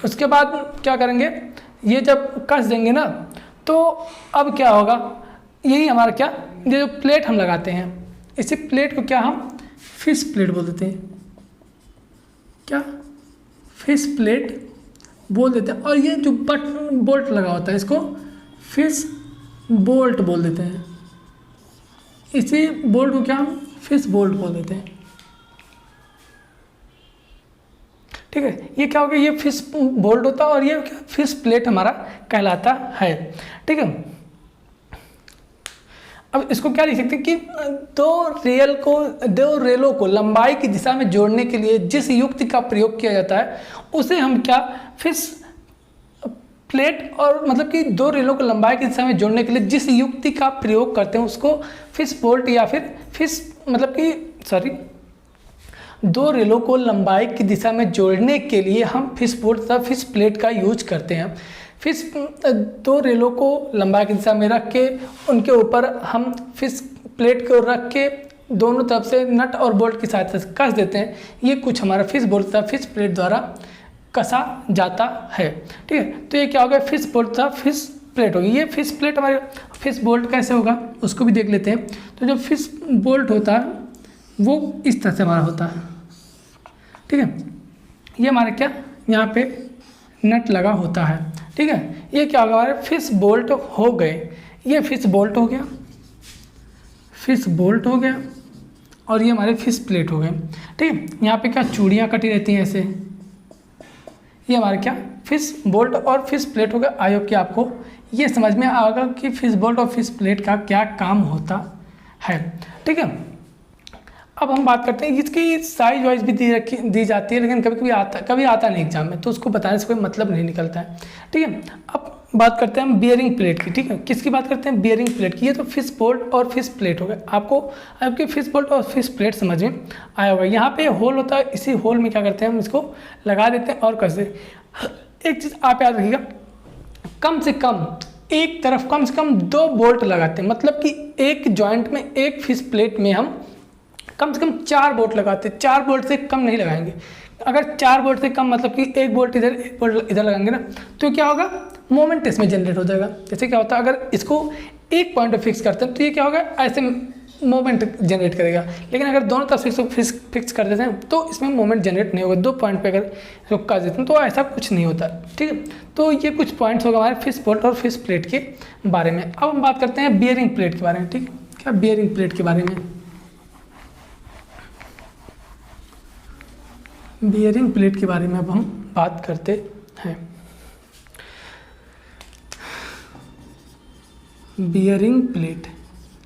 उसके बाद क्या करेंगे, ये जब कस देंगे ना, तो अब क्या होगा, यही हमारा क्या, ये जो प्लेट हम लगाते हैं, इसी प्लेट को क्या हम फिश प्लेट बोल देते हैं, क्या फिश प्लेट बोल देते हैं। और ये जो बोल्ट लगा होता है इसको फिश बोल्ट बोल देते हैं, इसी बोल्ट को क्या हम फिश बोल्ट बोल देते हैं, ठीक है। ये क्या हो गया, ये फिश बोल्ट होता है और ये क्या फिश प्लेट हमारा कहलाता है, ठीक है। अब इसको क्या लिख सकते हैं कि दो रेलों को लंबाई की दिशा में जोड़ने के लिए जिस युक्ति का प्रयोग किया जाता है उसे हम क्या फिश प्लेट, और मतलब कि दो रेलों को लंबाई की दिशा में जोड़ने के लिए जिस युक्ति का प्रयोग करते हैं उसको फिश बोल्ट या फिर फिश मतलब कि दो रेलों को लंबाई की दिशा में जोड़ने के लिए हम फिश बोल्ट तथा फिश प्लेट का यूज करते हैं। दो रेलों को लंबाई की दिशा में रख के उनके ऊपर हम फिश प्लेट को रख के दोनों तरफ से नट और बोल्ट की सहायता से कस देते हैं। ये कुछ हमारा फिश बोल्ट तथा फिश प्लेट द्वारा कसा जाता है, ठीक है। तो ये क्या होगा, फिश बोल्ट तथा फिश प्लेट होगी। ये फिश प्लेट हमारे फिश बोल्ट कैसे होगा उसको भी देख लेते हैं। तो जो फिश बोल्ट होता है वो इस तरह से हमारा होता है, ठीक है। ये हमारे क्या यहाँ पे नट लगा होता है, ठीक है। ये क्या होगा, हमारे फिश बोल्ट हो गए, ये फिश बोल्ट हो गया, फिश बोल्ट हो गया, और ये हमारे फिश प्लेट हो गए, ठीक है। यहाँ पे क्या चूड़ियाँ कटी रहती हैं ऐसे, ये हमारे क्या फिश बोल्ट और फिश प्लेट हो गया। आई होप कि आपको ये समझ में आएगा कि फिश बोल्ट और फिश प्लेट का क्या काम होता है, ठीक है। अब हम बात करते हैं, इसकी साइज वाइज भी दी जाती है, लेकिन कभी आता नहीं एग्जाम में, तो उसको बताने से कोई मतलब नहीं निकलता है, ठीक है। अब बात करते हैं हम बियरिंग प्लेट की, ठीक है। किसकी बात करते हैं, बियरिंग प्लेट की। ये तो फिश बोल्ट और फिश प्लेट हो गए। आपके फिश बोल्ट और फिश प्लेट समझ में आया होगा। यहाँ पे होल होता है, इसी होल में क्या करते हैं, हम इसको लगा देते हैं और कस देते। एक चीज़ आप याद रखिएगा, कम से कम एक तरफ कम से कम 2 बोल्ट लगाते हैं, मतलब कि एक जॉइंट में, एक फिश प्लेट में हम कम से कम 4 बोल्ट लगाते हैं। 4 बोल्ट से कम नहीं लगाएंगे। अगर 4 बोल्ट से कम मतलब कि एक बोल्ट इधर एक बोल्ट इधर लगाएंगे ना, तो क्या होगा, मोमेंट इसमें जनरेट हो जाएगा। जैसे क्या होता है, अगर इसको एक पॉइंट पे फिक्स करते हैं तो ये क्या होगा, ऐसे मोमेंट जनरेट करेगा। लेकिन अगर दोनों तरफ से इसको फिक्स कर देते हैं तो इसमें मोमेंट जनरेट नहीं होगा। 2 पॉइंट पे अगर इसको कर देते हैं तो ऐसा कुछ नहीं होता, ठीक है। तो ये कुछ पॉइंट्स होगा हमारे फिश बोल्ट और फिश प्लेट के बारे में। अब हम बात करते हैं बियरिंग प्लेट के बारे में, ठीक है। क्या बियरिंग प्लेट के बारे में, बियरिंग प्लेट के बारे में अब हम बात करते हैं। बियरिंग प्लेट,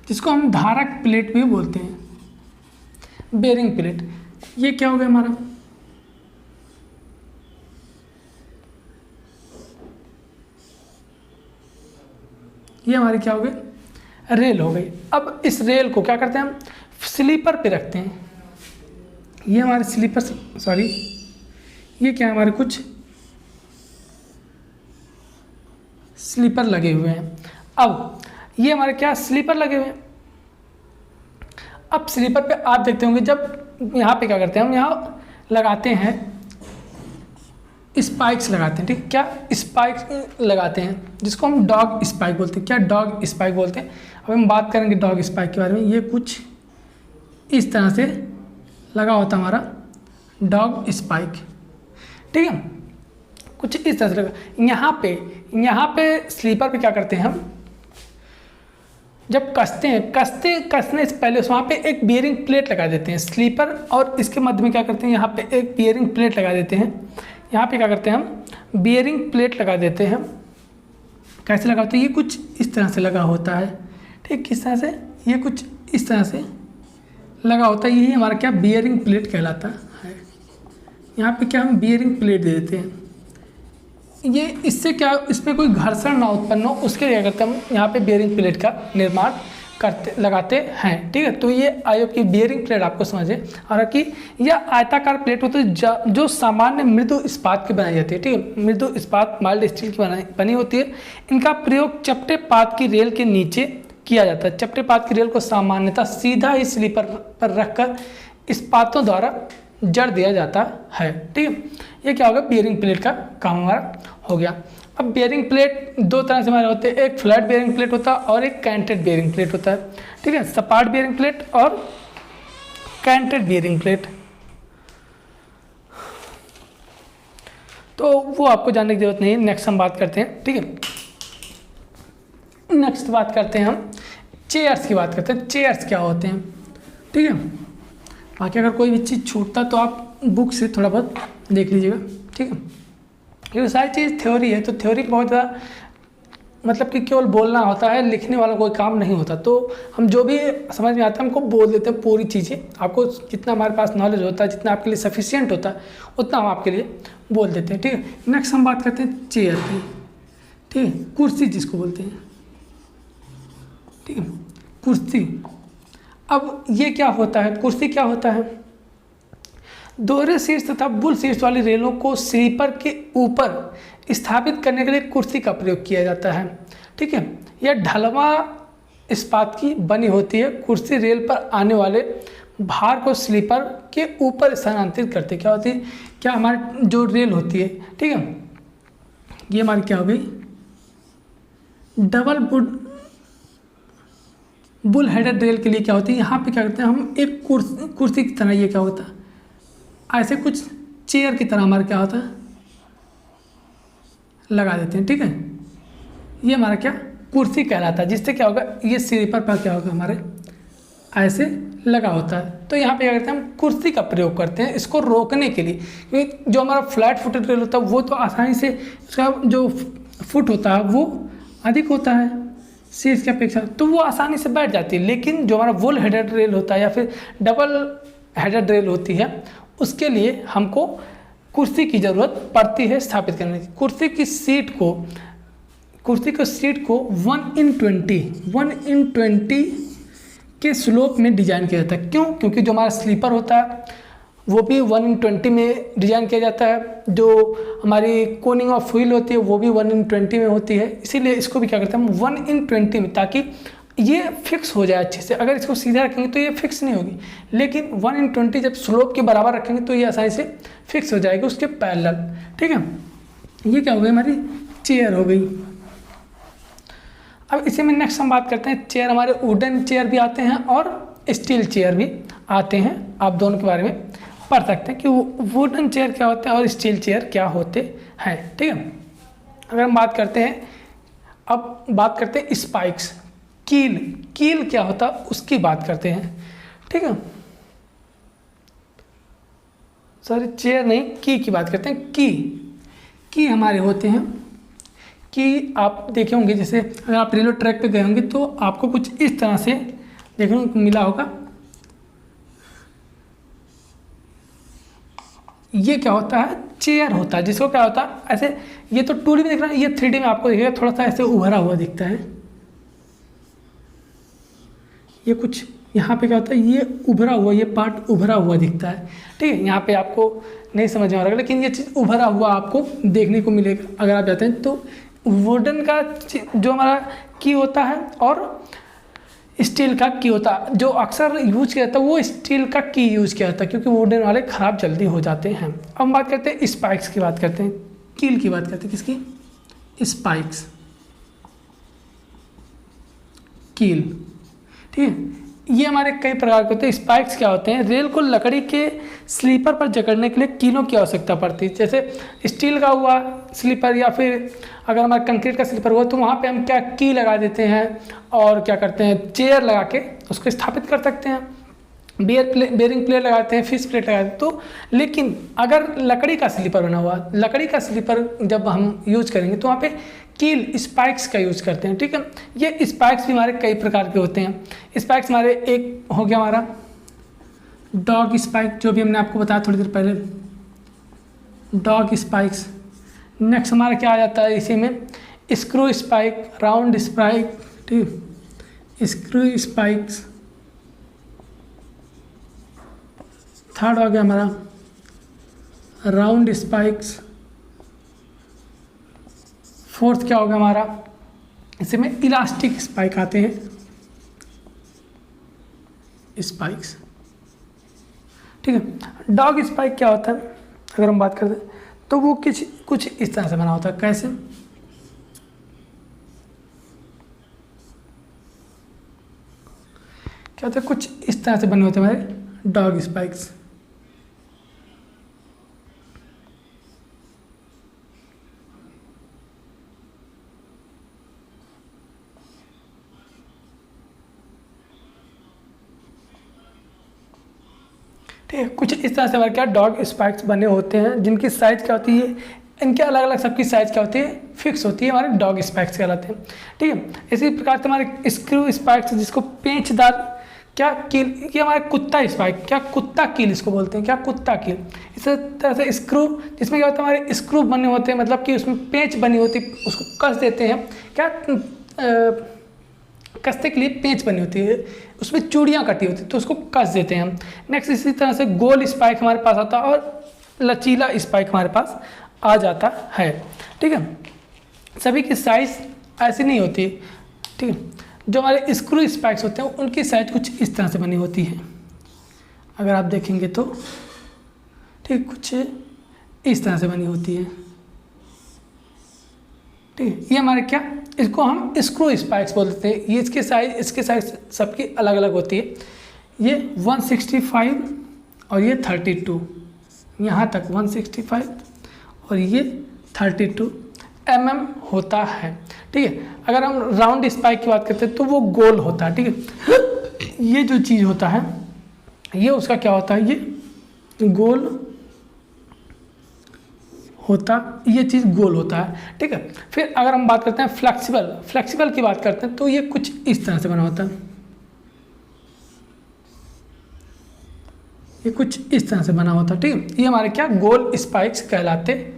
जिसको हम धारक प्लेट भी बोलते हैं, बेयरिंग प्लेट, ये क्या हो गया हमारा, ये हमारी क्या हो गई, रेल हो गई। अब इस रेल को क्या करते हैं हम, स्लीपर पे रखते हैं। ये हमारे स्लीपर, सॉरी ये क्या है, हमारे कुछ स्लीपर लगे हुए हैं। अब ये हमारे क्या स्लीपर लगे हुए हैं। अब स्लीपर पे आप देखते होंगे, जब यहाँ पे क्या करते हैं हम, यहाँ लगाते हैं स्पाइक्स लगाते हैं, ठीक, क्या स्पाइक्स लगाते हैं, जिसको हम डॉग स्पाइक बोलते हैं। क्या डॉग स्पाइक बोलते हैं। अब हम बात करेंगे डॉग स्पाइक के बारे में। ये कुछ इस तरह से लगा होता है हमारा डॉग स्पाइक, ठीक है, कुछ इस तरह से लगा। यहाँ पे स्लीपर पे क्या करते हैं हम, जब कसते हैं, कसने से पहले वहाँ पे एक बियरिंग प्लेट लगा देते हैं। स्लीपर और इसके मध्य में क्या करते हैं, यहाँ पे एक बियरिंग प्लेट लगा देते हैं। यहाँ पे क्या करते हैं हम, बियरिंग प्लेट लगा देते हैं। कैसे लगा होता है, ये कुछ इस तरह से लगा होता है, ठीक, किस तरह से, ये कुछ इस तरह से लगा होता है। यही हमारा क्या बियरिंग प्लेट कहलाता है। यहाँ पे क्या हम बियरिंग प्लेट दे देते हैं। ये इससे क्या, इसमें कोई घर्षण ना उत्पन्न हो, उसके लिए क्या करते हैं हम, यहाँ पे बियरिंग प्लेट का निर्माण लगाते हैं, ठीक है। तो ये आयो की बियरिंग प्लेट आपको समझे। हालांकि यह आयताकार प्लेट होती है जो सामान्य मृदु इस्पात की बनाई जाती है, ठीक है, मृदु इस्पात माइल्ड स्टील की बनी होती है। इनका प्रयोग चपटे पात की रेल के नीचे किया जाता है। चपटे पात की रेल को सामान्यतः सीधा ही स्लीपर पर रखकर इस्पातों द्वारा जड़ दिया जाता है, ठीक है। ये क्या होगा, बियरिंग प्लेट का काम हमारा हो गया। अब बियरिंग प्लेट दो तरह से हमारे होते हैं, एक फ्लैट बियरिंग प्लेट होता है और एक कैंटेड बियरिंग प्लेट होता है, ठीक है, सपाट बियरिंग प्लेट और कैंटेड बियरिंग प्लेट। तो वो आपको जानने की जरूरत नहीं है। नेक्स्ट हम बात करते हैं, ठीक है, नेक्स्ट बात करते हैं हम चेयर्स की बात करते हैं। चेयर्स क्या होते हैं, ठीक है। बाकी अगर कोई भी चीज़ छूटता तो आप बुक से थोड़ा बहुत देख लीजिएगा, ठीक है। ये सारी चीज़ थ्योरी है, तो थ्योरी बहुत ज़्यादा मतलब कि केवल बोलना होता है, लिखने वाला कोई काम नहीं होता। तो हम जो भी समझ में आता है हमको बोल देते हैं पूरी चीज़ें। आपको जितना हमारे पास नॉलेज होता है, जितना आपके लिए सफिशिएंट होता है, उतना हम आपके लिए बोल देते हैं, ठीक है। नेक्स्ट हम बात करते हैं चेयर की, ठीक है, कुर्सी जिसको बोलते हैं, ठीक है, कुर्सी। अब ये क्या होता है, कुर्सी क्या होता है, दोहरे शीर्ष तथा बुल शीर्ष वाली रेलों को स्लीपर के ऊपर स्थापित करने के लिए कुर्सी का प्रयोग किया जाता है, ठीक है। यह ढलवा इस्पात की बनी होती है। कुर्सी रेल पर आने वाले भार को स्लीपर के ऊपर स्थानांतरित करते क्या होती है, क्या हमारी जो रेल होती है, ठीक है, ये हमारी क्या हो गई, डबल बुल हेडेड रेल के लिए क्या होती है, यहाँ पे क्या करते हैं हम, एक कुर्सी की तरह, ये क्या होता है, ऐसे कुछ चेयर की तरह हमारा क्या होता है, लगा देते हैं, ठीक है। ये हमारा क्या कुर्सी कहलाता है, जिससे क्या होगा, ये स्लीपर पर क्या होगा, हमारे ऐसे लगा होता है। तो यहाँ पे क्या करते हैं हम, कुर्सी का प्रयोग करते हैं इसको रोकने के लिए, क्योंकि जो हमारा फ्लैट फुटेड रेल होता है वो तो आसानी से, उसका जो फुट होता है वो अधिक होता है शीर्ष की अपेक्षा, तो वो आसानी से बैठ जाती है। लेकिन जो हमारा वुल हेडेड रेल होता है या फिर डबल हेडेड रेल होती है, उसके लिए हमको कुर्सी की ज़रूरत पड़ती है स्थापित करने की। कुर्सी की सीट को 1:20 के स्लोप में डिजाइन किया जाता है। क्यों? क्योंकि जो हमारा स्लीपर होता है वो भी 1:20 में डिजाइन किया जाता है। जो हमारी कोनिंग ऑफ व्हील होती है वो भी 1:20 में होती है। इसीलिए इसको भी क्या करते हैं हम 1:20 में, ताकि ये फिक्स हो जाए अच्छे से। अगर इसको सीधा रखेंगे तो ये फिक्स नहीं होगी, लेकिन 1:20 जब स्लोप के बराबर रखेंगे तो ये आसानी से फिक्स हो जाएगी उसके पैरेलल, ठीक है। ये क्या हो गई, हमारी चेयर हो गई। अब इसी में नेक्स्ट हम बात करते हैं चेयर। हमारे वुडन चेयर भी आते हैं और स्टील चेयर भी आते हैं। आप दोनों के बारे में पढ़ सकते हैं कि वुडन चेयर क्या होते हैं और स्टील चेयर क्या होते हैं, ठीक है। अगर हम बात करते हैं, अब बात करते हैं स्पाइक्स, कील क्या होता है उसकी बात करते हैं, ठीक है। सॉरी चेयर नहीं, की बात करते हैं। की हमारे होते हैं कि आप देखे होंगे, जैसे अगर आप रेलवे ट्रैक पे गए होंगे तो आपको कुछ इस तरह से देखने को मिला होगा। ये क्या होता है, चेयर होता है, जिसको क्या होता है ऐसे, ये तो 2D में दिख रहा है, ये 3D में आपको दिखेगा थोड़ा सा ऐसे उभरा हुआ दिखता है। ये कुछ यहाँ पे क्या होता है, ये उभरा हुआ, ये पार्ट उभरा हुआ दिखता है, ठीक है। यहाँ पे आपको नहीं समझ में आ रहा, लेकिन ये चीज़ उभरा हुआ आपको देखने को मिलेगा अगर आप जाते हैं तो। वुडन का जो हमारा की होता है और स्टील का की होता है, जो अक्सर यूज किया जाता है वो स्टील का की यूज किया जाता है, क्योंकि वुडन वाले ख़राब जल्दी हो जाते हैं। अब हम बात करते हैं स्पाइक्स की, बात करते हैं कील की, बात करते हैं किसकी, स्पाइक्स, कील, ठीक है। ये हमारे कई प्रकार के होते हैं। स्पाइक्स क्या होते हैं, रेल को लकड़ी के स्लीपर पर जकड़ने के लिए कीलों की आवश्यकता पड़ती है। जैसे स्टील का हुआ स्लीपर या फिर अगर हमारा कंक्रीट का स्लीपर हुआ तो वहाँ पे हम क्या की लगा देते हैं और क्या करते हैं, चेयर लगा के उसको स्थापित कर सकते हैं, बेयरिंग प्लेट लगाते हैं, फिश प्लेट लगाते हैं। तो लेकिन अगर लकड़ी का स्लीपर बना हुआ, लकड़ी का स्लीपर जब हम यूज करेंगे तो वहाँ पे कील स्पाइक्स का यूज करते हैं, ठीक है। ये स्पाइक्स भी हमारे कई प्रकार के होते हैं। स्पाइक्स हमारे एक हो गया हमारा डॉग स्पाइक, जो भी हमने आपको बताया थोड़ी देर पहले, डॉग स्पाइक्स। नेक्स्ट हमारा क्या आ जाता है इसी में, स्क्रू स्पाइक, राउंड स्पाइक, ठीक, स्क्रू स्पाइक्स। थर्ड हो गया हमारा राउंड स्पाइक्स। फोर्थ क्या होगा हमारा, इसमें इलास्टिक स्पाइक आते हैं, स्पाइक्स, ठीक है। डॉग स्पाइक क्या होता है अगर हम बात करते हैं तो वो कुछ इस तरह से बना होता है। कैसे, क्या होता है, कुछ इस तरह से बने होते हैं हमारे डॉग स्पाइक्स। ठीक है, कुछ इस तरह से हमारे क्या डॉग स्पाइक्स बने होते हैं, जिनकी साइज़ क्या होती है, इनके अलग अलग सबकी साइज़ क्या होती है, फिक्स होती है, हमारे डॉग स्पाइक्स कहलाते हैं, ठीक है। इसी प्रकार से हमारे स्क्रू स्पाइक्स, जिसको पेंचदार क्या कील, ये हमारे कुत्ता स्पाइक, क्या कुत्ता कील इसको बोलते हैं, क्या कुत्ता कील। इसी तरह से स्क्रू, जिसमें क्या होता है हमारे स्क्रू बने होते हैं, मतलब कि उसमें पेंच बनी होती है, उसको कस देते हैं, क्या कसने के लिए पेंच बनी होती है, उसमें चूड़ियाँ कटी होती है तो उसको कस देते हैं हम। नेक्स्ट इसी तरह से गोल स्पाइक हमारे पास आता है और लचीला स्पाइक हमारे पास आ जाता है, ठीक है। सभी की साइज़ ऐसी नहीं होती, ठीक है। जो हमारे स्क्रू स्पाइक्स होते हैं उनकी साइज़ कुछ इस तरह से बनी होती है, अगर आप देखेंगे तो, ठीक, कुछ इस तरह से बनी होती है, ठीक है। ये हमारे क्या, इसको हम स्क्रू स्पाइक्स बोलते हैं। ये इसके साइज सबकी अलग अलग होती है। ये 165 और ये 32, यहाँ तक 165 और ये 32 mm होता है, ठीक है। अगर हम राउंड स्पाइक की बात करते हैं तो वो गोल होता है, ठीक है। ये जो चीज़ होता है ये उसका क्या होता है, ये गोल होता, ये चीज़ गोल होता है, ठीक है। फिर अगर हम बात करते हैं फ्लेक्सिबल की बात करते हैं तो ये कुछ इस तरह से बना होता है, ये कुछ इस तरह से बना होता है, ठीक है। ये हमारे क्या गोल स्पाइक्स कहलाते हैं,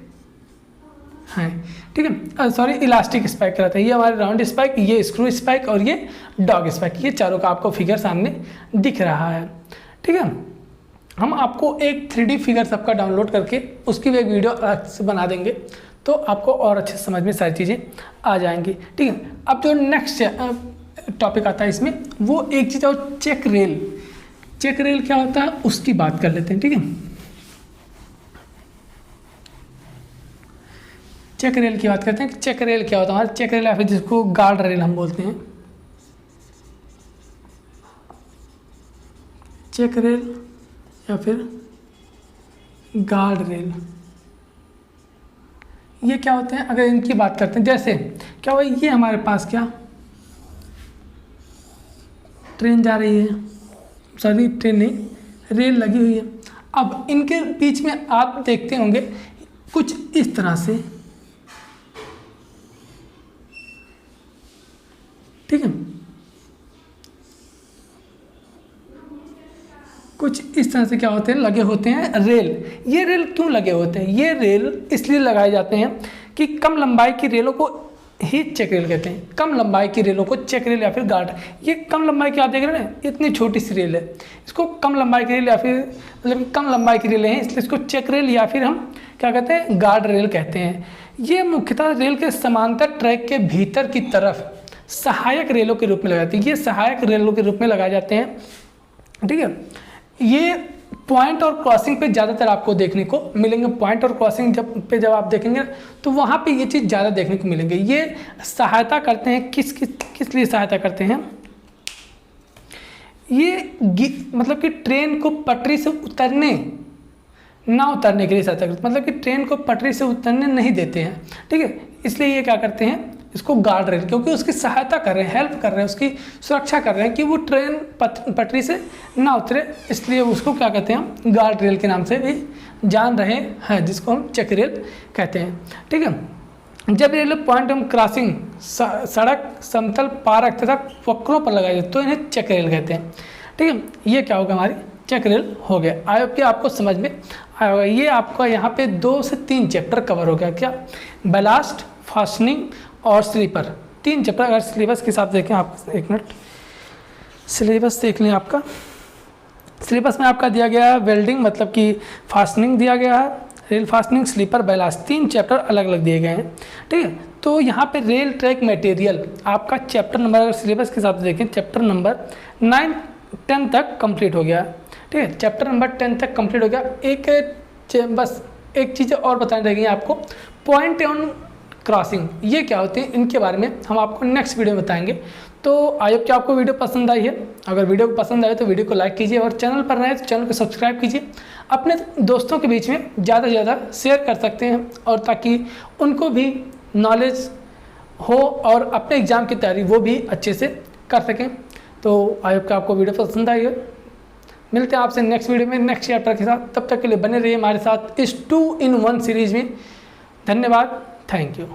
ठीक है। सॉरी, इलास्टिक स्पाइक कहलाते हैं। ये हमारे राउंड स्पाइक, ये स्क्रू स्पाइक और ये डॉग स्पाइक, ये चारों का आपको फिगर सामने दिख रहा है, ठीक है। हम आपको एक 3D फिगर सबका डाउनलोड करके उसकी भी एक वीडियो अलग से बना देंगे तो आपको और अच्छे से समझ में सारी चीज़ें आ जाएंगी, ठीक है। अब जो नेक्स्ट टॉपिक आता है इसमें, वो एक चीज़ और चेक रेल क्या होता है उसकी बात कर लेते हैं, ठीक है। चेक रेल की बात करते हैं। चेक रेल क्या होता है, हमारा चेक रेल या फिर जिसको गार्ड रेल हम बोलते हैं, चेक रेल या फिर गार्ड रेल, ये क्या होते हैं अगर इनकी बात करते हैं, जैसे क्या हुआ, ये हमारे पास क्या ट्रेन जा रही है, सॉरी ट्रेन नहीं, रेल लगी हुई है। अब इनके बीच में आप देखते होंगे कुछ इस तरह से, ठीक है, कुछ इस तरह से क्या होते हैं, लगे होते हैं रेल। ये रेल क्यों लगे होते हैं? ये रेल इसलिए लगाए जाते हैं कि कम लंबाई की रेलों को ही चेक रेल कहते हैं। कम लंबाई की रेलों को चेक रेल या फिर गार्ड। ये कम लंबाई की आप देख रहे हैं ना, इतनी छोटी सी रेल है, इसको कम लंबाई की रेल या फिर मतलब कम लंबाई की रेल है, इसलिए इसको चेक रेल या फिर हम क्या कहते हैं, गार्ड रेल कहते हैं। ये मुख्यतः रेल के समांतर ट्रैक के भीतर की तरफ सहायक रेलों के रूप में लगाती है। ये सहायक रेलों के रूप में लगाए जाते हैं, ठीक है। ये पॉइंट और क्रॉसिंग पे ज़्यादातर आपको देखने को मिलेंगे। पॉइंट और क्रॉसिंग जब आप देखेंगे तो वहाँ पे ये चीज़ ज़्यादा देखने को मिलेंगे। ये सहायता करते हैं किस लिए सहायता करते हैं? ये मतलब कि ट्रेन को पटरी से ना उतरने के लिए सहायता करते हैं, मतलब कि ट्रेन को पटरी से उतरने नहीं देते हैं, ठीक है। इसलिए ये क्या करते हैं, इसको गार्ड रेल, क्योंकि उसकी सहायता कर रहे हैं, हेल्प कर रहे हैं, उसकी सुरक्षा कर रहे हैं कि वो ट्रेन पटरी से ना उतरे, इसलिए उसको क्या कहते हैं, गार्ड रेल के नाम से भी जान रहे हैं, जिसको हम चेक रेल कहते हैं, ठीक है। जब रेलवे पॉइंट एवं क्रॉसिंग सड़क, समतल, पार्क तथा वक्रों पर लगाए जाते तो इन्हें चेक रेल कहते हैं, ठीक है। ये क्या होगा, हमारी चेक रेल हो गया। आई होप कि आपको समझ में आया होगा। ये आपका यहाँ पे 2 से 3 चैप्टर कवर हो गया। क्या? बैलास्ट, फास्टनिंग और स्लीपर, 3 चैप्टर। अगर सिलेबस के हिसाब से देखें, आप एक मिनट सिलेबस देख लें। आपका सिलेबस में आपका दिया गया है वेल्डिंग, मतलब कि फास्टनिंग दिया गया है, rail fastening, sleeper, ballast, 3 chapter अलग अलग दिए गए हैं, ठीक है। तो यहाँ पे रेल ट्रैक मटेरियल आपका चैप्टर नंबर, अगर सिलेबस के हिसाब से देखें, चैप्टर नंबर 9, 10 तक कंप्लीट हो गया, ठीक है। चैप्टर नंबर 10 तक कंप्लीट हो गया। बस एक चीज़ और बतानी रहेगी आपको, पॉइंट एवं क्रॉसिंग ये क्या होते हैं, इनके बारे में हम आपको नेक्स्ट वीडियो में बताएंगे। तो आई होप कि आपको वीडियो पसंद आई है। अगर वीडियो पसंद आए तो वीडियो को लाइक कीजिए, और चैनल पर नए तो चैनल को सब्सक्राइब कीजिए। अपने दोस्तों के बीच में ज़्यादा से ज़्यादा शेयर कर सकते हैं, और ताकि उनको भी नॉलेज हो और अपने एग्ज़ाम की तैयारी वो भी अच्छे से कर सकें। तो आई होप कि आपको वीडियो पसंद आई है। मिलते हैं आपसे नेक्स्ट वीडियो में नेक्स्ट चैप्टर के साथ। तब तक के लिए बने रहिए हमारे साथ इस 2 in 1 सीरीज़ में। धन्यवाद, थैंक यू।